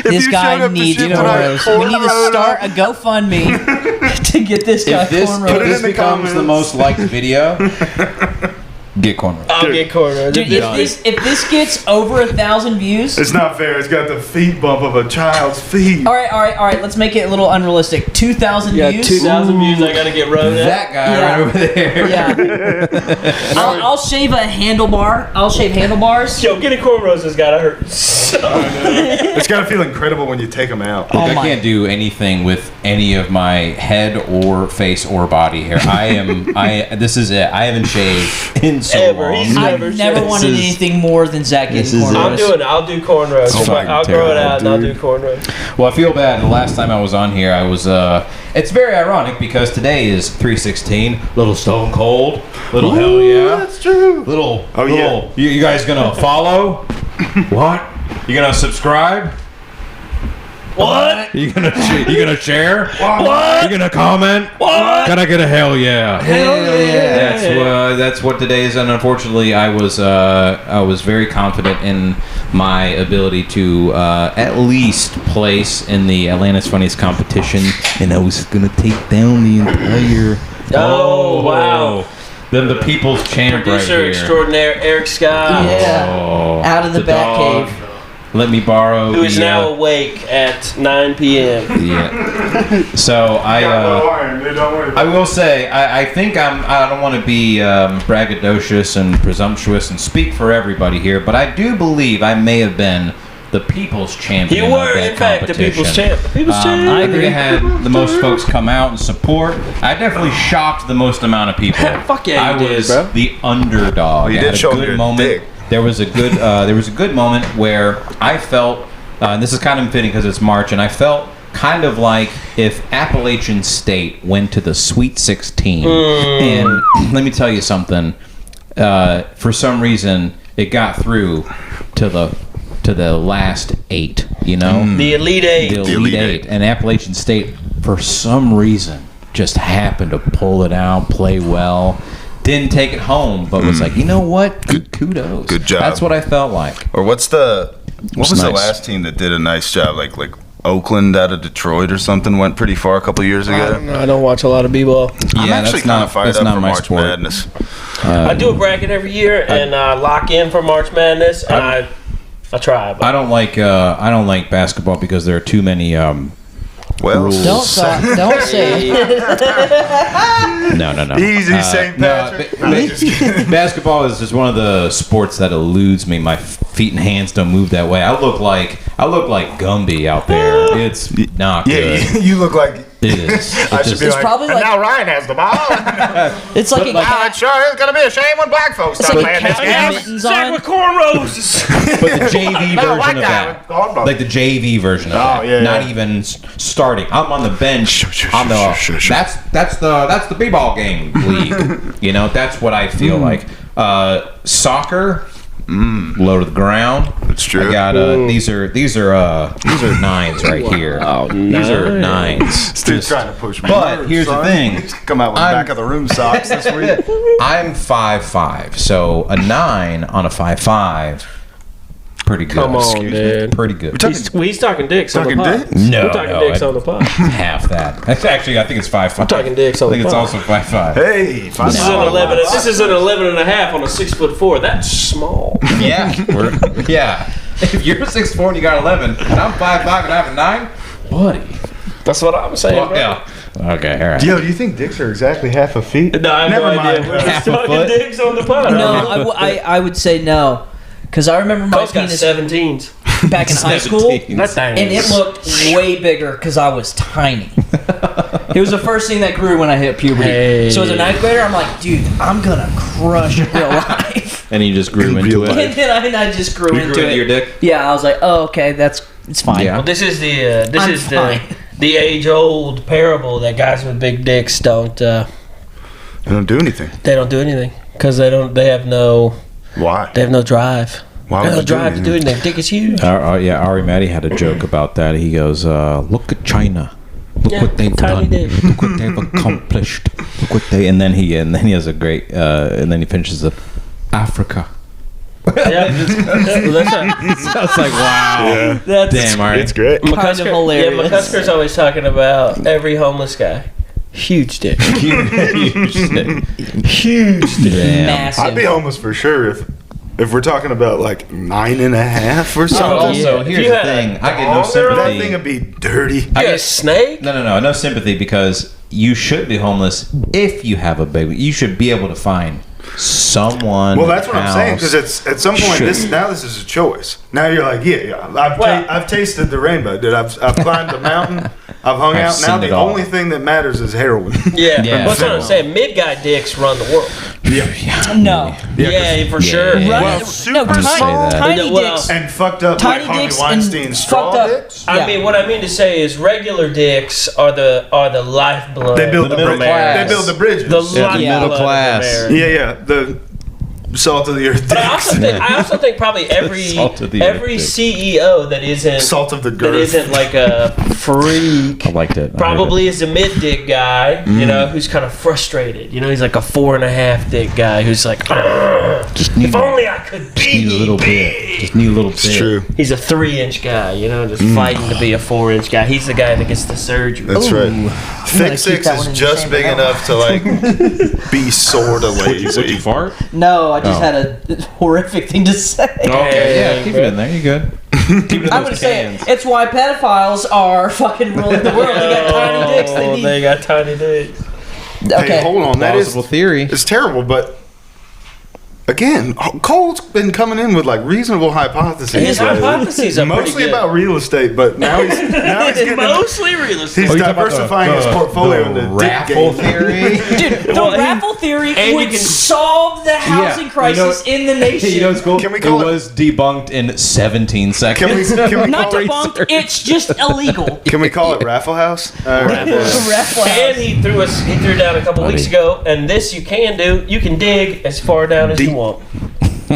This you guy showed up to needs shit tonight, cornrows. We need to cornrow start a GoFundMe to get this guy If this, cornrows. if it this in the becomes the comments. most liked video, Get cornrows. I'll get cornrows. Dude, if this gets over 1,000 views, It's not fair. It's got the feet bump of a child's feet. all right. Let's make it a little unrealistic. 2,000 Yeah, views. 2,000 views. I gotta get rode at. That guy Yeah. right over there. Yeah. I'll shave a handlebar. I'll shave handlebars. Yo, getting cornrows has gotta hurt. It's got to feel incredible when you take them out. Look, Oh I my- can't do anything with any of my head or face or body hair. This is it. I haven't shaved in so Ever. long. He's I've never This wanted is- anything more than Zach getting this is it. cornrows. I'll do cornrows. Oh my I'll grow it God, out and I'll do dude. cornrows. Well, I feel bad. The last time I was on here, I was. It's very ironic because today is 3/16. Little Stone Cold. Little hell yeah. That's true. Little. Oh, yeah. You guys gonna follow? What? You gonna subscribe? What? You gonna share? What? You gonna comment? What? Can I get a hell yeah? Hell yeah. That's what today is, and unfortunately, I was very confident in my ability to at least place in the Atlanta's Funniest competition, and I was gonna take down the entire. Oh, wow. The people's champ Producer right here. extraordinaire Eric Scott, Yeah. Oh, Out of the bat dog. cave. Let me borrow. who is the, now awake at 9 p.m. Yeah. So I will say I think I don't want to be braggadocious and presumptuous and speak for everybody here, but I do believe I may have been the people's champion. You were, of that in fact, the people's competition. champ. The people's champ. I think I had the most folks come out and support. I definitely shocked the most amount of people. Fuck yeah, I you did, was bro. the underdog. Well, you I did had a show good your moment. dick. There was a good moment where I felt, and this is kind of fitting because it's March, and I felt kind of like if Appalachian State went to the Sweet 16. And let me tell you something. For some reason, it got through to the last 8. You know, The Elite Eight. the Elite Eight, and Appalachian State, for some reason, just happened to pull it out, play well. Didn't take it home, but was like, you know what? Kudos. Good job. That's what I felt like. Or what was the nice. last team that did a nice job? Like Oakland out of Detroit or something went pretty far a couple years ago. I don't watch a lot of b-ball. I'm Yeah, actually that's kind not- of fired that's up not for my March sport. Madness. I do a bracket every year and lock in for March Madness, and I try. But I don't like basketball because there are too many Well, rules. Don't say it. No. Easy, St. Patrick. Basketball is just one of the sports that eludes me. My feet and hands don't move that way. I look like Gumby out there. It's not good. Yeah, you look like. It is. I should be It's like, probably and like- now Ryan has the ball. It's like a Wow, cat. it sure is going to be a shame when black folks It's start like a playing this cat game. with mittens Zach on. with cornrows. But the JV No, version white of guy that, with cornrows. like the JV version of that, yeah, not yeah. even starting. I'm on the bench. Sure. That's the b-ball game league. You know, that's what I feel like. Soccer, low to the ground. That's true. I got these are 9s right here. Oh, These are 9s. Still trying to push me. But here's the thing. Come out with I'm- back of the room socks this week. I'm 5'5", so a 9 on a 5'5", pretty good. Come on, Excuse me. dude. Pretty good. He's talking dicks on the Talking pod. dicks? No, We're talking no, dicks I- on the pod. Half that. That's actually, I think it's 5'5". We're talking dicks on I think the it's pod. also 5'5". Hey, find This is an 11. This is an 11 and a half on a 6'4". That's small. Yeah, yeah. If you're 6'4" and you got 11, and I'm 5'5" and I have a 9, buddy. That's what I'm saying. Well, bro. yeah. Okay, all right. Yo, do you think dicks are exactly half a feet? No, I have Never no idea. mind. We're Half just a talking foot? dicks on the pod. No, I would say no. Because I remember my Coach got penis 17s. back in high school. 17. That's dang. And it looked way bigger because I was tiny. It was the first thing that grew when I hit puberty. Hey. So as a 9th grader, I'm like, dude, I'm gonna crush real life. And you just grew into it. And then I just grew You into grew it. into your dick? Yeah, I was like, oh, okay, it's fine. Yeah. Well, this is the I'm this is fine. the age old parable that guys with big dicks don't They don't do anything. do anything because they have no Why? drive. Why They have would no you do drive to do anything? anything. Dick is huge. Yeah, Ari Matty had a joke about that. He goes, "Look at China. Look Yeah, what they've tiny done. dick. Look what they've accomplished. Look what they." And then he has a great. And then he finishes with Africa. Yeah, that's right. Sounds like wow. That's Damn, Ari. It's great. kind of hilarious. Yeah, McCusker's always talking about every homeless guy. Huge dick. Huge dick. Huge dick. Damn. Massive. I'd be homeless for sure if we're talking about like 9.5 or something. Also, If here's you the had thing. a I get no dog or sympathy. That thing would be dirty. You got a snake? No sympathy, because you should be homeless if you have a baby. You should be able to find someone. Well, that's what I'm saying, because it's at some point this is a choice. Now you're like, I've tasted the rainbow, dude. I've climbed the mountain. I've hung I've out. Now seen it the all. only thing that matters is heroin. Yeah. Yeah. That's what I'm saying. Mid guy dicks run the world. No. Yeah, for sure. Yeah. Run- super no, small. tiny Well, dicks. And fucked up Tiny like Harvey dicks and Weinstein's straw fucked up- dicks. I Yeah. mean, what I mean to say is regular dicks are the lifeblood. They build The the middle bridges. class. They build the bridges. the the lifeblood middle of class. America. yeah, the salt of the earth But I dicks. also think probably every Salt of the every earth. CEO that isn't Salt of the that girth. isn't like a freak I liked it. probably is a mid dick guy, you know, who's kind of frustrated. You know, he's like a 4.5 dick guy who's like, if only I could Just need a little bit. Just need a little bit. It's true. He's a 3-inch guy, you know, just fighting to be a 4-inch guy. He's the guy that gets the surgery. That's right. gonna Thick keep six that one is in the just chamber big now. enough to like be sort of Would you lazy. fart? No, I just Oh. had a horrific thing to say. Okay, yeah, keep it in there. You're good. Keep it in I'm those gonna say cans. it. It's why pedophiles are fucking ruling the world. They got tiny dicks. They need. They got tiny dicks. Okay. Hey, hold on. That is Plausible theory. it's terrible, but again, Cole's been coming in with like reasonable hypotheses. His lately. hypotheses are pretty mostly good. about real estate, but now he's getting Mostly real estate. he's diversifying his portfolio into dick raffle game. theory. Dude, the Well, raffle theory and would you can- solve the housing you crisis know- in the nation. You know what's cool? Can we call it it- was debunked in 17 seconds. Can we Not call it, debunked. It's just illegal. can we call it Raffle House? Raffle And house. he threw down a couple weeks ago, and this you can do. You can dig as far down as you Deep. want.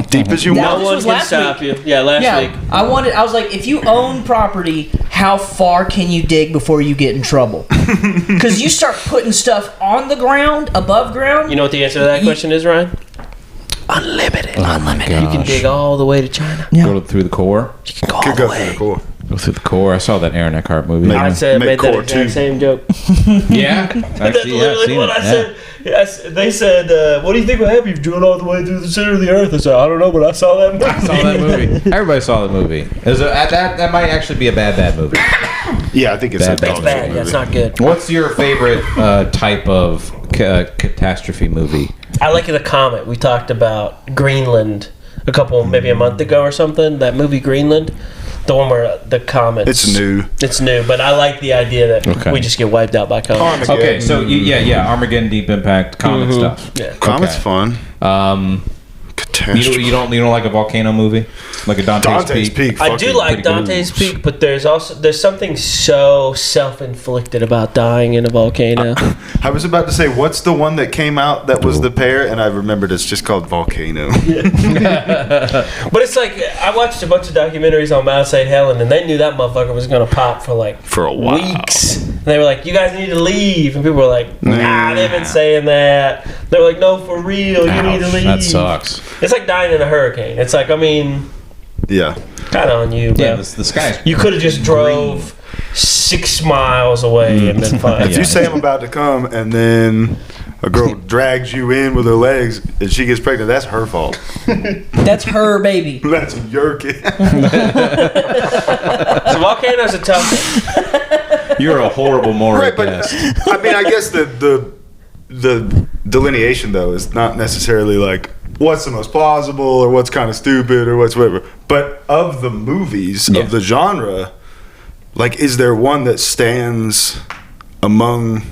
Deep as you Now, No want. this one was can last stop week. you. Yeah, last Yeah, week. I was like, if you own property, how far can you dig before you get in trouble? Because you start putting stuff on the ground, above ground. You know what the answer to that question is, Ryan? Unlimited. Unlimited. You can dig all the way to China. Go through the core. You can go all Could the go way. through the core. Go through the core. I saw that Aaron Eckhart movie. Make- I said Make made that core exact two. same joke. Yeah, That's actually, yeah, I've literally seen what it. I said. Yes, they said, "What do you think will happen if you drill all the way through the center of the earth?" I said, "I don't know, but I saw that movie." I saw that movie. Everybody saw the movie. That might actually be a bad movie. Yeah, I think it's Bad, a bad, dog It's bad. shit That's movie. not good. What's your favorite type of catastrophe movie? I like the comet. We talked about Greenland maybe a month ago or something. That movie Greenland, the one where the comets. It's new. It's new, but I like the idea that Okay. we just get wiped out by comets. Armageddon. Okay, so Armageddon, Deep Impact, comet stuff. Yeah. Comet's Okay. fun. Catastrophe. You don't like a volcano movie, like a Dante's Peak. I do fucking like pretty cool. Dante's Peak, but there's something so self-inflicted about dying in a volcano. I was about to say, what's the one that came out that was the pair? And I remembered it's just called Volcano. But it's like I watched a bunch of documentaries on Mount St. Helen, and they knew that motherfucker was gonna pop for like For a while. weeks. And they were like, "You guys need to leave," and people were like, "Nah, Nah. they've been saying that." They were like, "No, for real, you need to leave." That sucks. It's like dying in a hurricane. It's like, I mean, Yeah. kind of on you, bro. Yeah, the sky's. You could have just drove 6 miles away and been fine. If you say I'm about to come and then a girl drags you in with her legs and she gets pregnant, that's her fault. That's her baby. That's your kid. So volcanoes are tough. You're a horrible moral Right, but guest. I mean, I guess the delineation though is not necessarily like what's the most plausible or what's kind of stupid or what's whatever. But of the movies Yeah. of the genre, like, is there one that stands among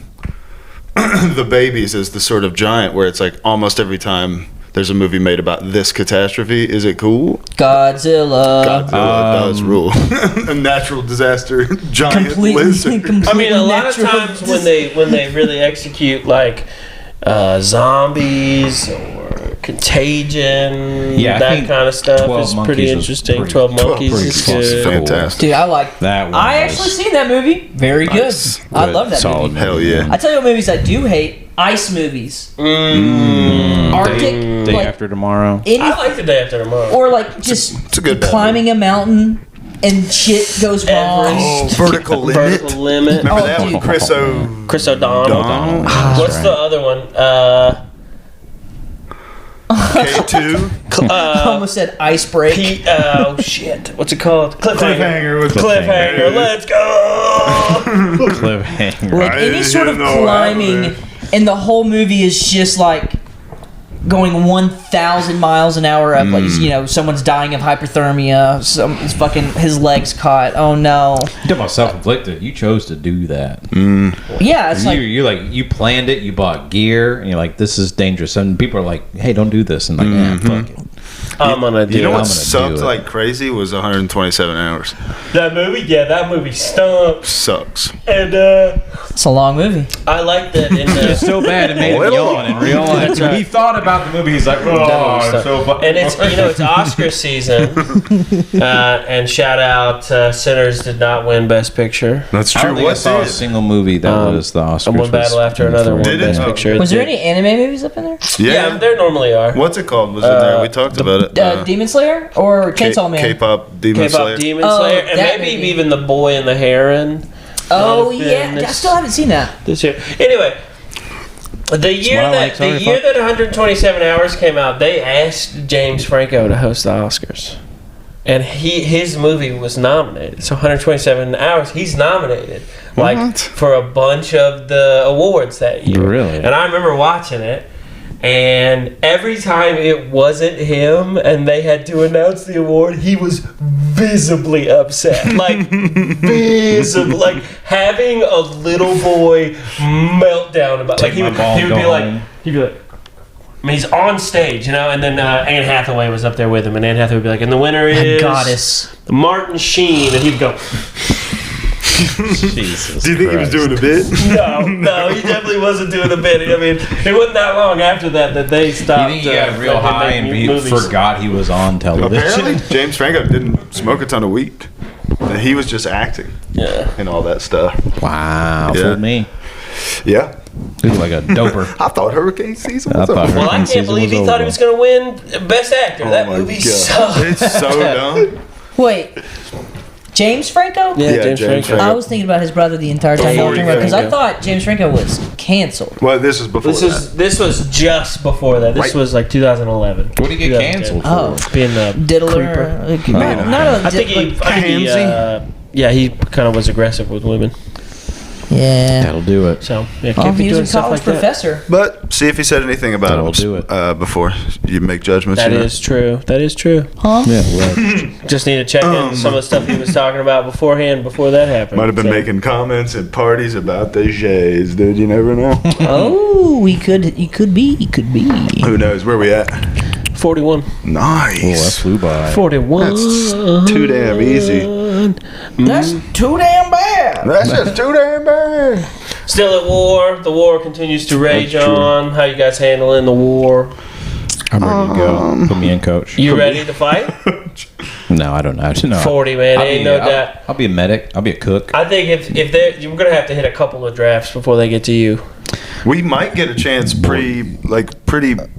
the babies as the sort of giant where it's like almost every time there's a movie made about this catastrophe, is it cool? Godzilla. Godzilla does rule. A natural disaster giant Completely, lizard. I mean, a lot of natural times when they really execute like zombies or Contagion, Yeah, I that think kind of stuff 12 is Monkeys pretty was interesting. pretty- 12 Monkeys pretty is fucking good. Fantastic. Dude, I like That one I was actually seen that movie. Very Nice. good. I love that Solid movie. Hell yeah. I tell you what movies I do hate: ice movies, Mm. Arctic, Day like After Tomorrow. any, I like The Day After Tomorrow. or like just it's a good bad climbing a mountain. and shit goes wrong. Vertical Limit. Vertical Limit. Remember that dude. one? Chris O'Donnell. What's the other one? K2. I almost said ice break. Oh shit! What's it called? Cliffhanger with Cliffhanger. Let's go. Cliffhanger. Like any sort of climbing, and the whole movie is just like going 1,000 miles an hour up. Like, you know, someone's dying of hypothermia. It's fucking his legs caught. Oh no. You're talking about self-inflicted. You chose to do that. Yeah, it's like You're like, you planned it. You bought gear, and you're like, this is dangerous. And people are like, hey, don't do this. And like, fuck it. I'm gonna do You know it. what I'm gonna sucked do it. like crazy was 127 hours. That movie? Yeah, that movie stunk. Sucks. And it's a long movie. I like that in It's the. so bad it made him yawn in real life. That's right. He thought about the movie. He's like, oh, it's so fun. And it's it's Oscar season, and shout out Sinners did not win Best Picture. That's I true. don't think I What saw a did? single movie that was the Oscars. And one battle after another one Did it? Best Oh. Picture. Was there any anime movies up in there? Yeah, there normally are. What's it called? Was in there? We talked about it. Demon Slayer or Chainsaw Man? K-pop Demon K-pop Slayer. Demon Oh, Slayer, and that maybe maybe. even The Boy and the Heron. Oh Might have yeah, been I still haven't seen that. This year. Anyway, the year what I that like, sorry, the year that 127 Hours came out, they asked James Franco to host the Oscars, and his movie was nominated. So 127 Hours, he's nominated like for a bunch of the awards that year. Really? And I remember watching it. And every time it wasn't him and they had to announce the award, he was visibly upset. Like, visibly. Like, having a little boy meltdown about like, he would be like, I mean, he's on stage, you know, and then Anne Hathaway was up there with him, and Anne Hathaway would be like, and the winner is Goddess. Martin Sheen, and he'd go, Jesus. Do you think he was doing a bit? no, he definitely wasn't doing a bit. I mean, it wasn't that long after that they stopped. You think he got real letting him high make and new he movies. forgot he was on television? Apparently, James Franco didn't smoke a ton of weed. He was just acting Yeah. and all that stuff. Wow, Yeah. fooled me. Yeah. He was like a doper. I thought hurricane season I was thought over. Well, I Hurricane can't season believe was he thought he over. was going to win Best Actor. That Oh my movie God. sucked. It's so dumb. Wait, James Franco? Yeah, James Franco. I was thinking about his brother the entire time Before because I Franco. thought James Franco was canceled. Well, this is before that. This was just before that. This Right. was like 2011. What did he get canceled for? Oh, Being a diddler. creeper. Not a I think he kind of was aggressive with women. yeah. That'll do it. So yeah, Well, can't be he was doing a stuff college like that. professor. But see if he said anything about That'll it, do it. before you make judgments. That you know? is true. That is true. Huh? Yeah, well, Just need to check in some of the stuff he was talking about beforehand, before that happened. Might have been So- making comments at parties about the Jays, dude. You never know. Oh, he could be. Who knows? Where we at? 41. Nice. oh, that flew by. 41. That's too damn easy. That's too damn bad. That's just too damn bad. Still at war. The war continues to rage on. How you guys handling the war? I'm ready to go. Put me in, coach. You ready to fight? No, I don't know. 40, man. Ain't no doubt. I'll be a medic. I'll be a cook. I think if they're, you're gonna have to hit a couple of drafts before they get to you. We might get a chance pretty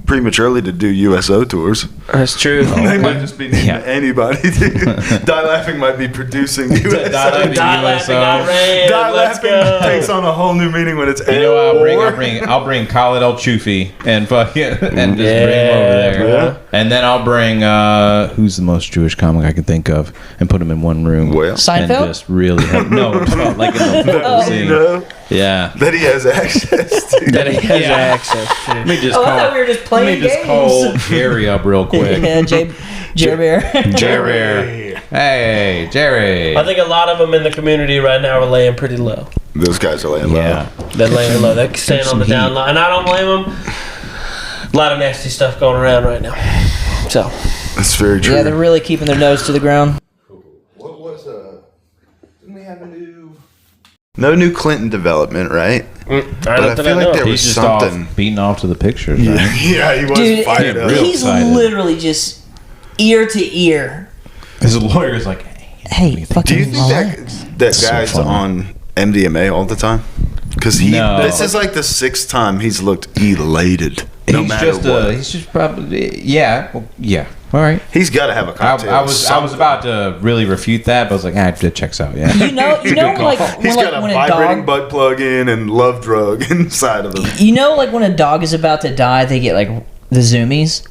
prematurely to do USO tours. That's true. They might just be needing Yeah. anybody. Die Laughing might be producing USO. Laughing. Die laughing, Iran. Die Let's Laughing go. takes on a whole new meaning when it's You know what war. I'll bring Khalid El Chufi and fucking and just bring him over there. Yeah. And then I'll bring who's the most Jewish comic I can think of and put him in one room. Well, and Seinfeld? just really have, no, like in the football scene. know Yeah. that he has access to. That he has Yeah. access to. Let me just Oh, I call. thought we were just Let playing me just games. call Jerry up real quick. Yeah, Jerry Bear. Jerry. Hey, Jerry. I think a lot of them in the community right now are laying pretty low. Those guys are laying low. Yeah. They're laying low. They're staying on the Some down heat. low. And I don't blame them. A lot of nasty stuff going around right now. So, That's very true. Yeah, they're really keeping their nose to the ground. What was didn't we have a new? No new Clinton development, right? I I feel like there was He's just something. beating off to the pictures. Right? Yeah, he was Dude, fired up. real he's excited. literally just ear to ear. His lawyer's like, Hey, fucking Do you think relax. that So guy's funny. on MDMA all the time? Because No. this is like the 6th time he's looked elated. No he's matter just what. he's just probably yeah. Well, yeah. All right. He's got to have a cocktail. I was about to really refute that, but I was like, it checks out. Yeah. You know, like He's when, got a when a vibrating dog, butt plug in and love drug inside of him. you know, like when a dog is about to die, they get like the zoomies.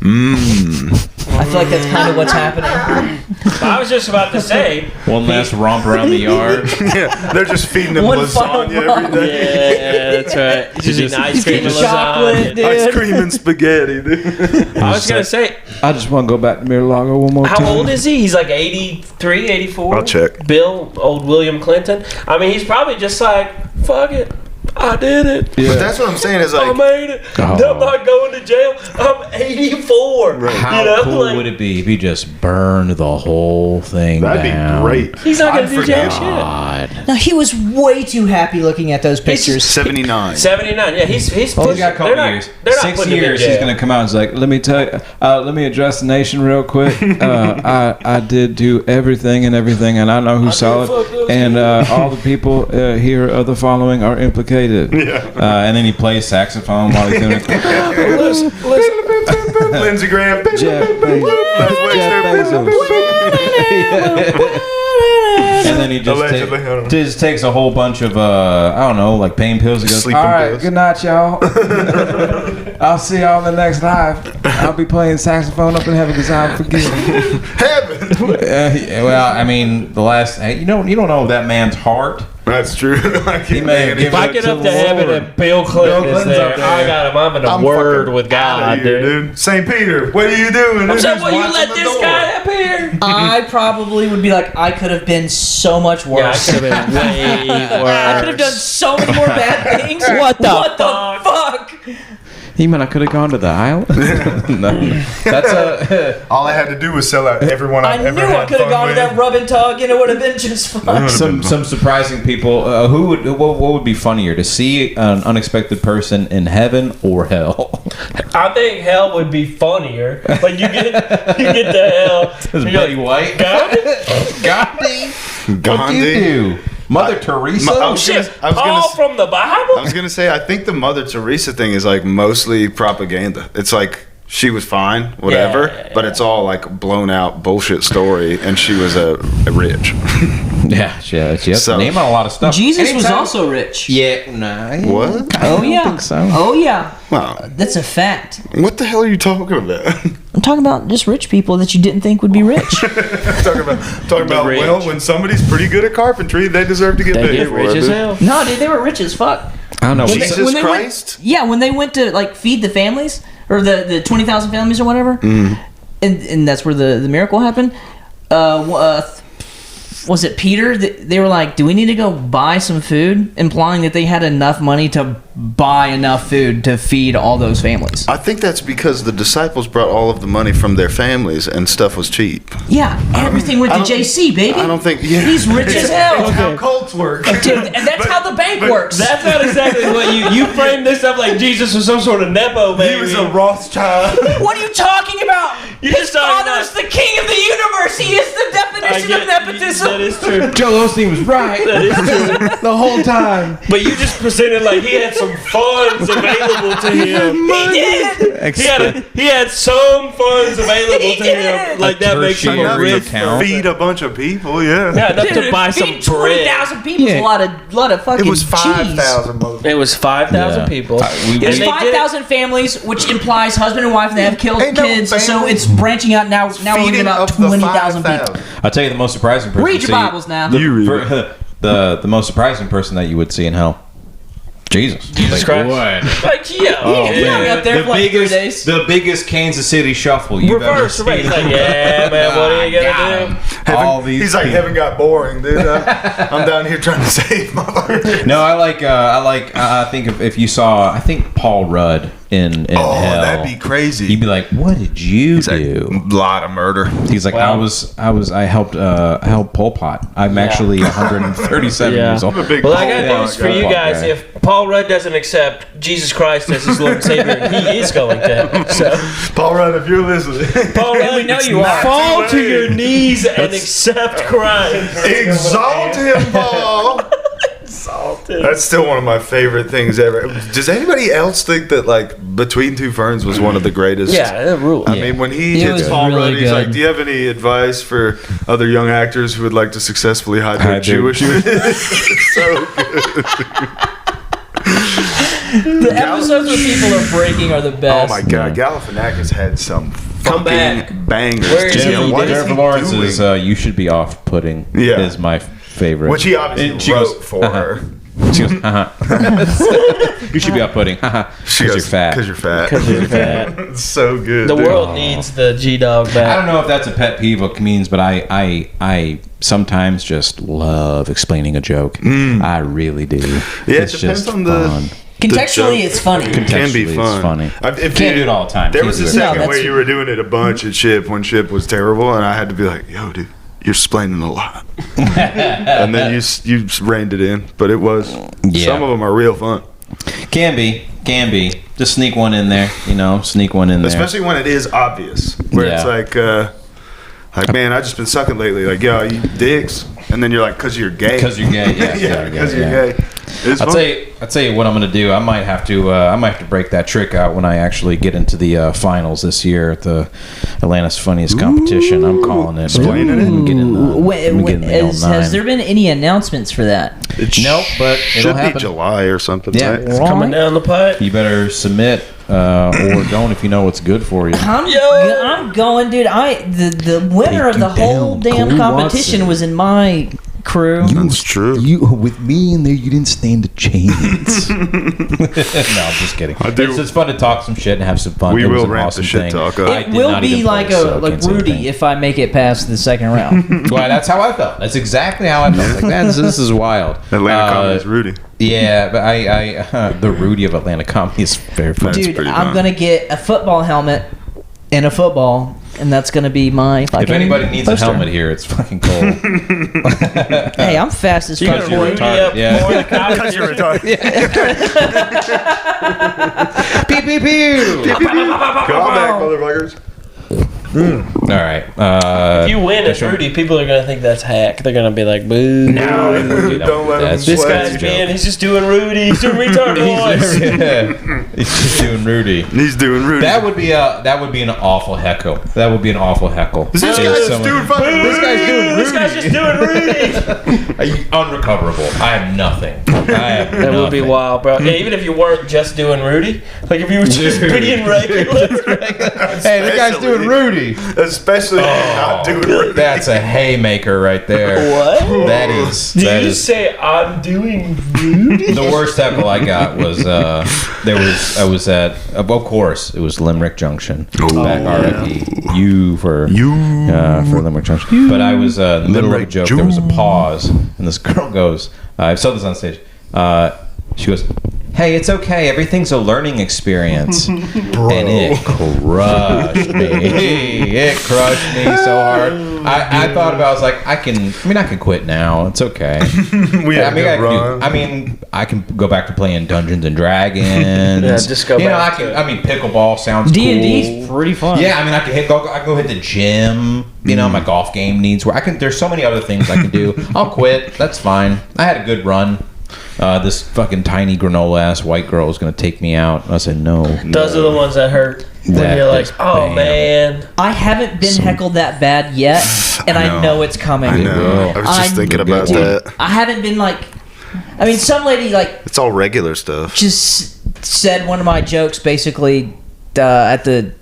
I feel like that's kind of what's happening. I was just about to say. One last romp around the yard. Yeah, they're just feeding him One final lasagna romp. every day. Yeah, that's right. Just eating ice cream and chocolate, lasagna. dude. Ice cream and spaghetti, dude. I was gonna say, I just want to go back to Mar-a-Lago one more time. how old is he? He's like 83, 84? I'll check. Bill, old William Clinton. I mean, he's probably just like, fuck it. I did it. But that's what I'm saying is I like, made it. I'm not going to jail. I'm 84. How You know, cool like, would it be if he just burned the whole thing that'd down? be great. He's not going to do jack shit. God. No, he was way too happy looking at those pictures. 79. 79. Yeah, he's Well, he got a couple years. They're not 6 putting him in years. jail. He's gonna come out and say, Like, let me tell you, let me address the nation real quick. I did do everything, and I know who's solid, and all the people here of the following are implicated. and then he plays saxophone while he's doing it. Lindsey Graham. Jeff And then he Allegedly, I don't know. just takes a whole bunch of I don't know, like pain pills. He goes, Sleeping All right, pills. good night, y'all. I'll see y'all in the next live. I'll be playing saxophone up in heaven because I'm forgiven. Heaven. well, I mean, the last you don't know that man's heart. That's true. He may have If given I it get to up the to heaven Lord. and Bill Clinton is Clinton's there, up there. I got him. I'm in a I'm word fucking with God, outta here, dude. St. Peter, what are you doing? I'm saying, Who's well, you watching let the this door? guy up here. I probably would be like, I could have been so much Yeah, I worse. could have been way worse. I could have done so many more bad things. What the What fuck? the fuck? You mean I could have gone to the island? No. That's All I had to do was sell out everyone I I've knew ever I had could have fun gone to with. that rub and tug and it would have been just fine. some surprising people. What would be funnier, to see an unexpected person in heaven or hell? I think hell would be funnier. Like you get to hell. Is you're Betty like, White? Gandhi? What do you do? Mother Teresa? I was gonna- shit, I was gonna Paul s- from the Bible? I was gonna say, I think the Mother Teresa thing is like mostly propaganda. It's like she was fine, whatever, Yeah. but it's all like blown out bullshit story, and she was a rich. Yeah, she has So- a name on a lot of stuff. Jesus was Anytime- also rich. Yeah, nah. What? Oh yeah. think so. Oh yeah. Wow. That's a fact. What the hell are you talking about? I'm talking about just rich people that you didn't think would be rich. talking about rich. well, when somebody's pretty good at carpentry, they deserve to get They paid get for rich it. as dude. hell. No, dude, they were rich as fuck. I don't know. Jesus when they went- Christ. Yeah, when they went to like feed the families or the 20,000 families or whatever, and that's where the miracle happened. Was it Peter? They were like, "Do we need to go buy some food?" Implying that they had enough money to buy enough food to feed all those families. I think that's because the disciples brought all of the money from their families and stuff was cheap. Yeah, everything went I to don't- JC, baby. I don't think. Yeah. He's rich as hell. That's how cults work. Dude, and that's how the bank works. That's not exactly what you framed this up like Jesus was some sort of nepo baby. He was a Rothschild. What are you talking about? You're His just talking father's about- the king of the universe. He is the definition of nepotism. That is true. Joel Osteen was right That is true. the whole time. But you just presented like he had some funds available to him. He did. He had some funds available He to did. him. Like that makes him a tertiary rich account. Feed a bunch of people. Yeah. Yeah, enough Dude, to buy some feed bread. 20,000 people is Yeah. a lot of fucking It was cheese. 5,000 motherfuckers. It was 5,000 Yeah. people. we- There's And they did it- 5,000 families, which implies husband and wife, and they have Ain't no kids. So family. it's branching out now. Now we're looking Feeding at about of the 20,000 people. 5,000. I'll tell you the most surprising person. Read to your see- Bibles now. The most surprising person that you would see in hell. Jesus. Jesus Christ. What? Like, yeah. Oh, He hung man. up there for like 3 days. The biggest Kansas City shuffle you've ever Reverse, seen. right? He's like, yeah, man, what are you gonna do? All these He's like, people. heaven got boring, dude. I'm down here trying to save my life. No, I think if you saw, I think Paul Rudd in Oh, hell, that'd be crazy. He'd be like, "What did you He's like, do?" lot of murder. He's like, Well- I helped Pol Pot. I'm actually 137 Yeah. years old. I'm a big Well, I got Pol Pot news for guy. you guys. guy. If Paul Rudd doesn't accept Jesus Christ as his Lord and Savior, he is going to heaven. So, Paul Rudd, if you're listening, Paul Rudd, we know you are. fall Too to late. your knees and accept Christ. exalt him, Paul. Salted. That's still one of my favorite things ever. Does anybody else think that like Between Two Ferns was one of the greatest? Yeah, that ruled. I mean, when he It hits was Paul really Rudd, he's good. like, "Do you have any advice for other young actors who would like to successfully hide their Jewishness?" So good. The episodes where people are breaking are the Oh best. my God, Galifianakis had some Come back. fucking bangers. Where is Damn, he? what is Jennifer he Lawrence is doing? "You Should Be Off-Putting" Yeah. is my favorite. Which he obviously She wrote goes, for her. She goes, "You should be off-putting." She Because goes, you're fat. Because you're fat. Because you're fat. It's so good. The dude. world needs the G-Dog I back. don't know if that's a pet peeve of comedians, but I sometimes just love explaining a joke. I really do. Yeah, it It's depends just on the. fun. Contextually, joke. it's funny. It can be Contextually, fun. it's funny. If Can't do it all the time. There Can't was do a it. second No, where that's- you were doing it a bunch at Ship when Ship was terrible, and I had to be like, "Yo, dude, you're splaining a lot," and then you reined it in. But it was Yeah. some of them are real fun, Can be. Just sneak one in there. Sneak one in there. especially when it is obvious. Where it's Yeah. like, man, I just been sucking lately. Like, yo, you dicks, and then you're like, "Cause you're gay." Because you're gay. Yeah, yeah, because you're yeah. gay. It's I'll fun. tell you what I'm gonna do. I might have to break that trick out when I actually get into the finals this year at the Atlanta's Funniest Competition. I'm calling it. Explaining it? I'm getting the Has there been any announcements for that? Nope, but Should it'll be happen. July or something. Yeah. Right? It's coming down the pipe. You better submit or don't if you know what's good for you. I'm going, dude. The winner of the whole damn competition was in my crew. That's true. With me in there, you didn't stand a chance. No, I'm just kidding. It's fun to talk some shit and have some fun. We It was will an ramp awesome the shit thing. talk up. I It did will not be even like play, so I can't say Rudy anything. if I make it past the second round. Well, that's how I felt. That's exactly how I felt. Like, man, this is wild. Atlanta Comedy's Rudy. Yeah, but I the Rudy of Atlanta Comedy is very fun. That's Dude, pretty I'm fun. gonna get a football helmet and a football, and that's gonna be my fucking If anybody needs poster. a helmet here, it's fucking cold. Hey, I'm fast as You fuck. got you're Rudy retarded. up Yeah. more than competition. Pew pew pew. Call back, motherfuckers. All right. If you win as Rudy, people are gonna think that's hack. They're gonna be like, "Boo!" Don't let him That's- This sweat. guy's being, he's just doing Rudy. He's doing retard voice. He's just doing Rudy. He's doing Rudy. That would be an awful heckle. That would be an awful heckle. This If guy's just someone- doing fucking This guy's doing Rudy. This guy's just doing Rudy. Unrecoverable. I have nothing. That would be wild, bro. Yeah, even if you weren't just doing Rudy, like if you were just being regular. Hey, this guy's doing Rudy. Especially if you're not doing Rudy. That's a haymaker right there. What? That is. Did that you is just say I'm doing Rudy? the worst heckle I got was I was at of course it was Limerick Junction. Back RIP. You for Limerick Junction. But I was in the middle of a Limerick joke. There was a pause, and this girl goes, I saw this on stage. She goes, "Hey, it's okay. Everything's a learning experience." And it crushed me. It crushed me so hard. I thought about it. I was like, I can quit now. It's okay. We had a good run. I can go back to playing Dungeons and Dragons. Yeah, just go back to it. Pickleball sounds cool. D&D's pretty fun. Yeah, I can go hit the gym. My golf game needs where there's so many other things I can do. I'll quit. That's fine. I had a good run. This fucking tiny granola ass white girl is gonna take me out. I said no. Those are the ones that hurt. When That you're like, is oh bam. man. I haven't been heckled that bad yet, and I know it's coming. I know. I was just thinking about that. I haven't been like, some lady like It's all regular stuff. just said one of my jokes basically at the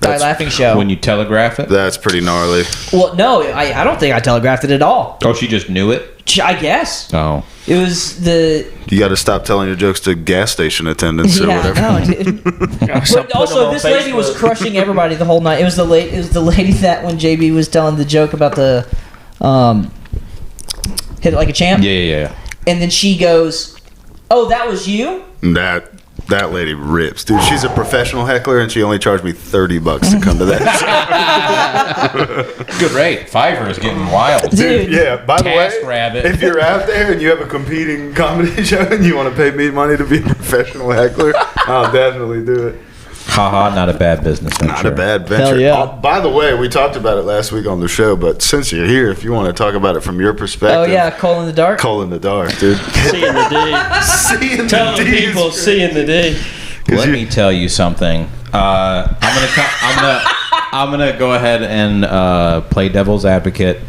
Die Laughing show. When you telegraph it. That's pretty gnarly. Well, no, I don't think I telegraphed it at all. Oh, she just knew it. I guess Oh. it was the You got to stop telling your jokes to gas station attendants or whatever. no, dude. But also, this lady was crushing everybody the whole night. It was the lady that when JB was telling the joke about the hit it like a champ, Yeah. and then she goes, "Oh, that was you." That lady rips, dude. She's a professional heckler, and she only charged me $30 to come to that. Good rate. Fiverr is getting wild. Dude. Yeah. By the way, TaskRabbit. if you're out there and you have a competing comedy show and you want to pay me money to be a professional heckler, I'll definitely do it. Haha, not a bad business venture. Not a bad venture. Hell yeah. Oh, by the way, we talked about it last week on the show, but since you're here, if you want to talk about it from your perspective. Oh yeah, Cole in the Dark. Cole in the dark, dude. Seeing the D. Seeing Tell the D's people, great. seeing the D. Let me tell you something. I'm gonna go ahead and play devil's advocate.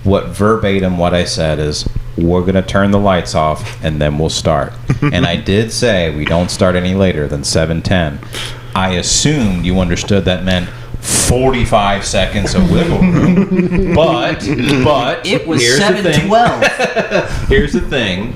What I said is, we're gonna turn the lights off and then we'll start. And I did say we don't start any later than 7:10. I assumed you understood that meant 45 seconds of wiggle room. But It was here's the thing. 7:12. Here's the thing.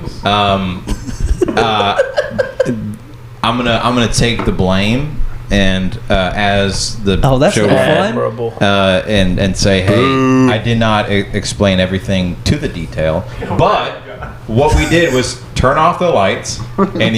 I'm gonna take the blame, and as the Oh, that's show not fun. Admirable. and say, hey, I did not explain everything to the detail, but what we did was turn off the lights, and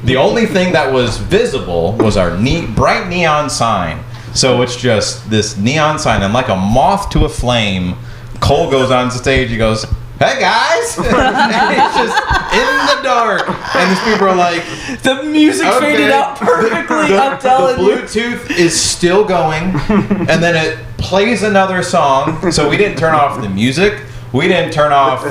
the only thing that was visible was our bright neon sign. So it's just this neon sign, and like a moth to a flame, Cole goes on stage. He goes, "Hey guys!" And it's just in the dark, and these people are like, The music faded out perfectly. I'm telling the you. Bluetooth is still going, and then it plays another song. So we didn't turn off the music. We didn't turn off.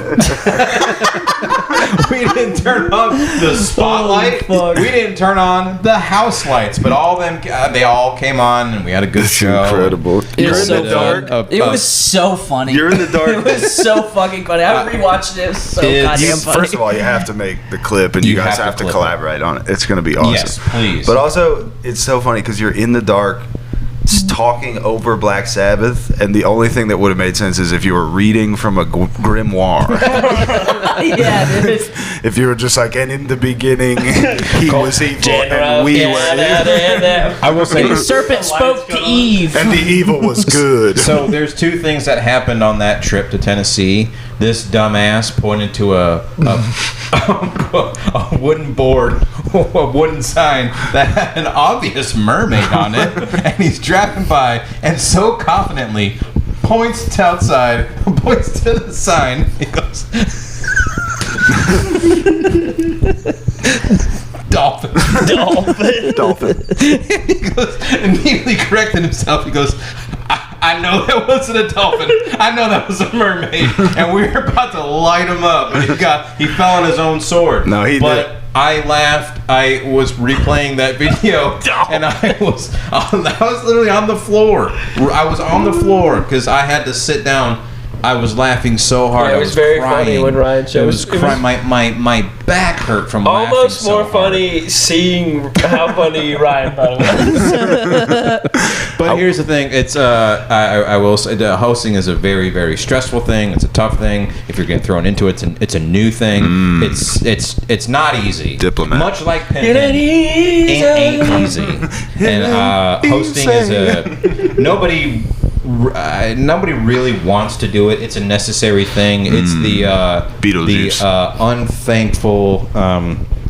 We didn't turn off the spotlight. Oh, fuck. We didn't turn on the house lights. But all them, they all came on, and we had a good It's show. incredible. It You're was in so the dark. It was so funny. You're in the dark. It was so fucking funny. I rewatched it. It was so It's- goddamn funny. First of all, you have to make the clip, and you guys have to clip it. collaborate on it. It's going to be awesome. Yes, please. But also, it's so funny because you're in the dark, talking over Black Sabbath, and the only thing that would have made sense is if you were reading from a grimoire. Yeah, dude. If you were just like, and in the beginning, he was evil, and we were evil, I will say, The serpent spoke to Eve. and the evil was good. so there's two things that happened on that trip to Tennessee. This dumbass pointed to a wooden board, a wooden sign that had an obvious mermaid on it, and he's driving by and so confidently points outside, points to the sign. He goes, dolphin. Dolphin. He goes, immediately correcting himself. He goes, I know that wasn't a dolphin. I know that was a mermaid. And we were about to light him up. And he fell on his own sword. No, he but did. I laughed. I was replaying that video, and I was literally on the floor. I was on the floor because I had to sit down. I was laughing so hard. Yeah, it I was very crying. funny when Ryan showed. It was crying. My back hurt from laughing Almost so more hard. funny seeing how funny Ryan thought it was. But here's the thing: it's I will say the hosting is a very, very stressful thing. It's a tough thing. If you're getting thrown into it, it's a new thing. It's not easy. Diplomat. Much like pimping, ain't easy. And hosting is nobody really wants to do it. It's a necessary thing. It's the Beetlejuice. unthankful.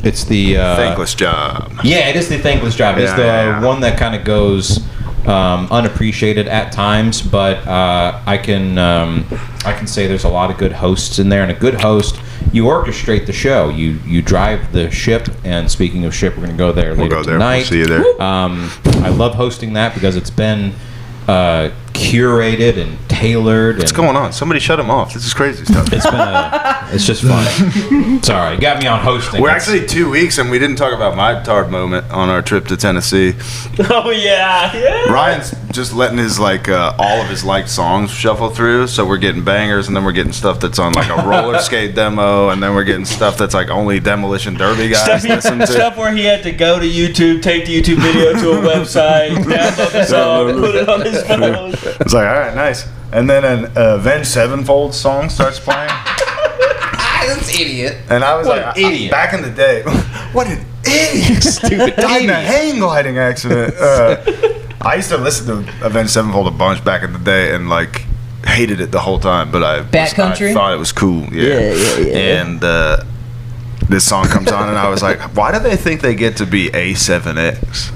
It's the Thankless job. yeah, it is the thankless job. It's Yeah, the one that kind of goes unappreciated at times, but I can say there's a lot of good hosts in there, and a good host, you orchestrate the show. You drive the ship, and speaking of ship, we're going to go there later We'll go there. tonight. We'll see you there. I love hosting that because it's been curated and tailored. What's going on? Somebody shut him off. This is crazy stuff. It's just fun. Sorry, got me on hosting. We're actually 2 weeks, and we didn't talk about my tard moment on our trip to Tennessee. Oh yeah. Ryan's just letting his all of his liked songs shuffle through. So we're getting bangers, and then we're getting stuff that's on like a roller skate demo, and then we're getting stuff that's like only Demolition Derby guys listen to. Stuff where he had to go to YouTube, take the YouTube video to a website, download the song, and put it on his phone. It's like, all right, nice. And then an Avenged Sevenfold song starts playing, That's idiot. and I was What like, an idiot. back in the day, what an idiot! Stupid Died in a idiot. hang gliding accident. I used to listen to Avenged Sevenfold a bunch back in the day, and like hated it the whole time. But I Backcountry? thought it was cool. Yeah. And this song comes on, and I was like, why do they think they get to be A7X?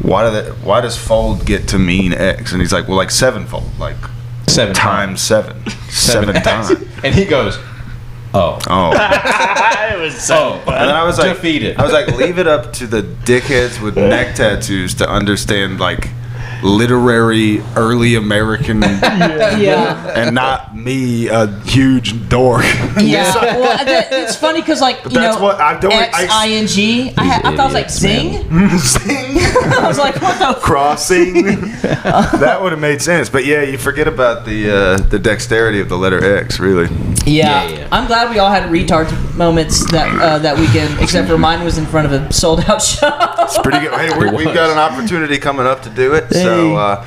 Why does fold get to mean X? And he's like, well, like sevenfold, like 7 times seven. Seven times. And he goes, Oh. It was so fun. And then I was like, defeated. I was like, leave it up to the dickheads with neck tattoos to understand like literary early American Yeah. and not me, a huge dork. Yeah. Well, it's funny because like that's what I don't- X-I-N-G. I thought it was like sing. Sing. I was like, what the? Crossing. That would have made sense. But yeah, you forget about the dexterity of the letter X, really. Yeah. I'm glad we all had retard moments that weekend, except for mine was in front of a sold out show. It's pretty good. Hey, we've got an opportunity coming up to do it. So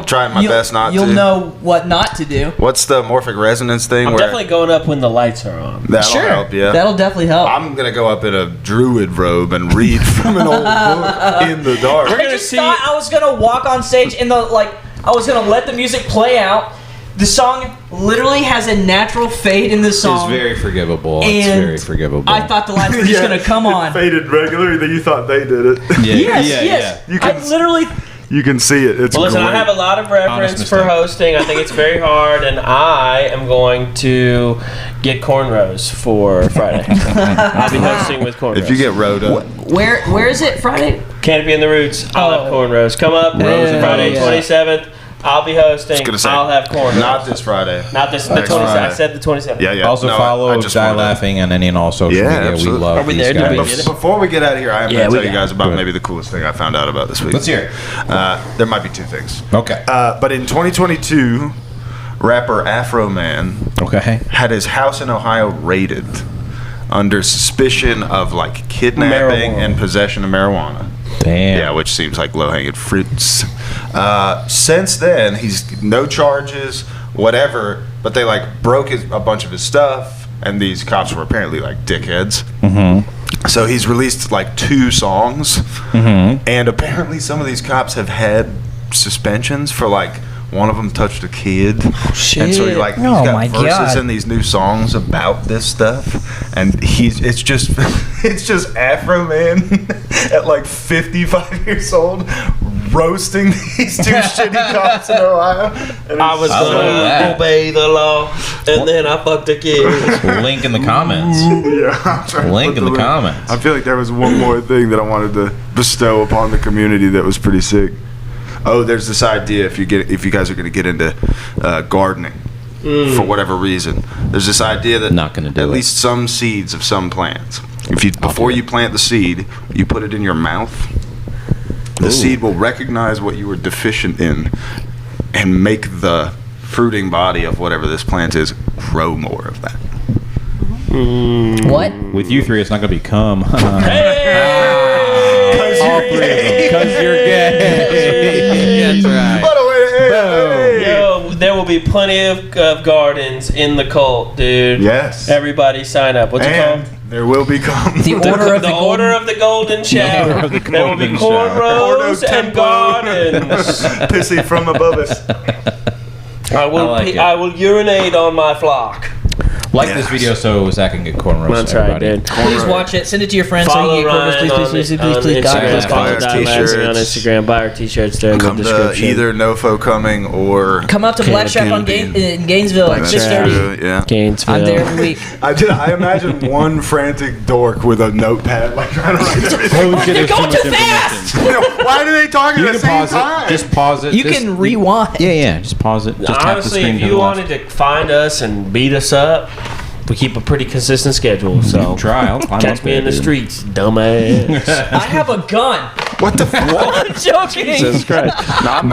trying my best not You'll to. know what not to do. What's the morphic resonance thing? I'm where definitely going up when the lights are on. that'll help, yeah. That'll definitely help. I'm gonna go up in a druid robe and read from an old book in the dark. We're I gonna just see. thought I was gonna walk on stage and I was gonna let the music play out. The song literally has a natural fade in the It's song. very forgivable. And It's very forgivable. I thought the lights were just gonna come on. Faded regular. That you thought they did it. Yes. You I can- literally. You can see it. It's Well, listen, great. I have a lot of reverence Honest for mistake. hosting. I think it's very hard, and I am going to get cornrows for Friday. I'll be hosting with cornrows. If you get Rhoda, Where is it Friday? Canopy in the Roots, I'll have cornrows. Come up, Friday, 27th. I'll be hosting. gonna say, I'll have cornrows. not this Friday. Not this. The Next 27th. I Friday. said the 27th. Yeah. Also No, follow I just Die wanted to- Laughing on any and all social Yeah, media. absolutely. We love Are we these there? Did we guys. get it? Before we get out of here, I am Yeah, going to we tell you got guys about Good. maybe the coolest thing I found out about this week. Let's hear it. There might be two things. Okay. But in 2022, rapper Afro Man Okay. had his house in Ohio raided under suspicion of like kidnapping Marijuana. and possession of marijuana. Damn. Yeah, which seems like low-hanging fruits. Since then, he's no charges, whatever. But they like broke a bunch of his stuff, and these cops were apparently like dickheads. Mm-hmm. So he's released like 2 songs, and apparently some of these cops have had suspensions for like. One of them touched a kid, and so he's Oh got my verses God. in these new songs about this stuff, and it's just Afro Man at like 55 years old roasting these 2 shitty cops in Ohio. And I was love going that. to obey the law, and then I fucked a kid. Link in the comments. yeah, I'm trying to Link put in the link. comments. I feel like there was one more thing that I wanted to bestow upon the community that was pretty sick. Oh, there's this idea if you guys are going to get into gardening for whatever reason. There's this idea that Not gonna do at it. least some seeds of some plants. Before you plant the seed, you put it in your mouth. The seed will recognize what you were deficient in and make the fruiting body of whatever this plant is grow more of that. What? With you 3, it's not going to become. All 3 of them. Because you're gay. That's right. What a way to end. Hey. Yo, there will be plenty of gardens in the cult, dude. Yes. Everybody sign up. What's it And called? there will become The Order of the Order of the Golden Shower. There will be cornrows and gardens. pissy from above us. I will. like it. I will urinate on my flock. Like this video so Zach can get cornrows. That's right, everybody. dude. Please watch it. Send it to your friends Follow so you can get Ryan cornrows. Please. on God Instagram. bless. Buy our Follow Diamond on t-shirts. Instagram. Buy our t-shirts there in the Come to description. either Nofo Coming or Come out to Black Strap on in Gainesville at That's 6:30. true, yeah. Gainesville. I'm there every week. I imagine one frantic dork with a notepad like trying to write everything. Holy shit, there's You're too going much too fast! information. Why do they talk You at the can same pause time? it. Just pause it. You Just- can rewind. Yeah, just pause it. Just tap the Honestly, screen if to you the left. wanted to find us and beat us up, we keep a pretty consistent schedule. So Try. I'll climb catch up me there, in the dude. streets, dumbass. I have a gun. What the fuck? I'm joking. Jesus Christ. Bye.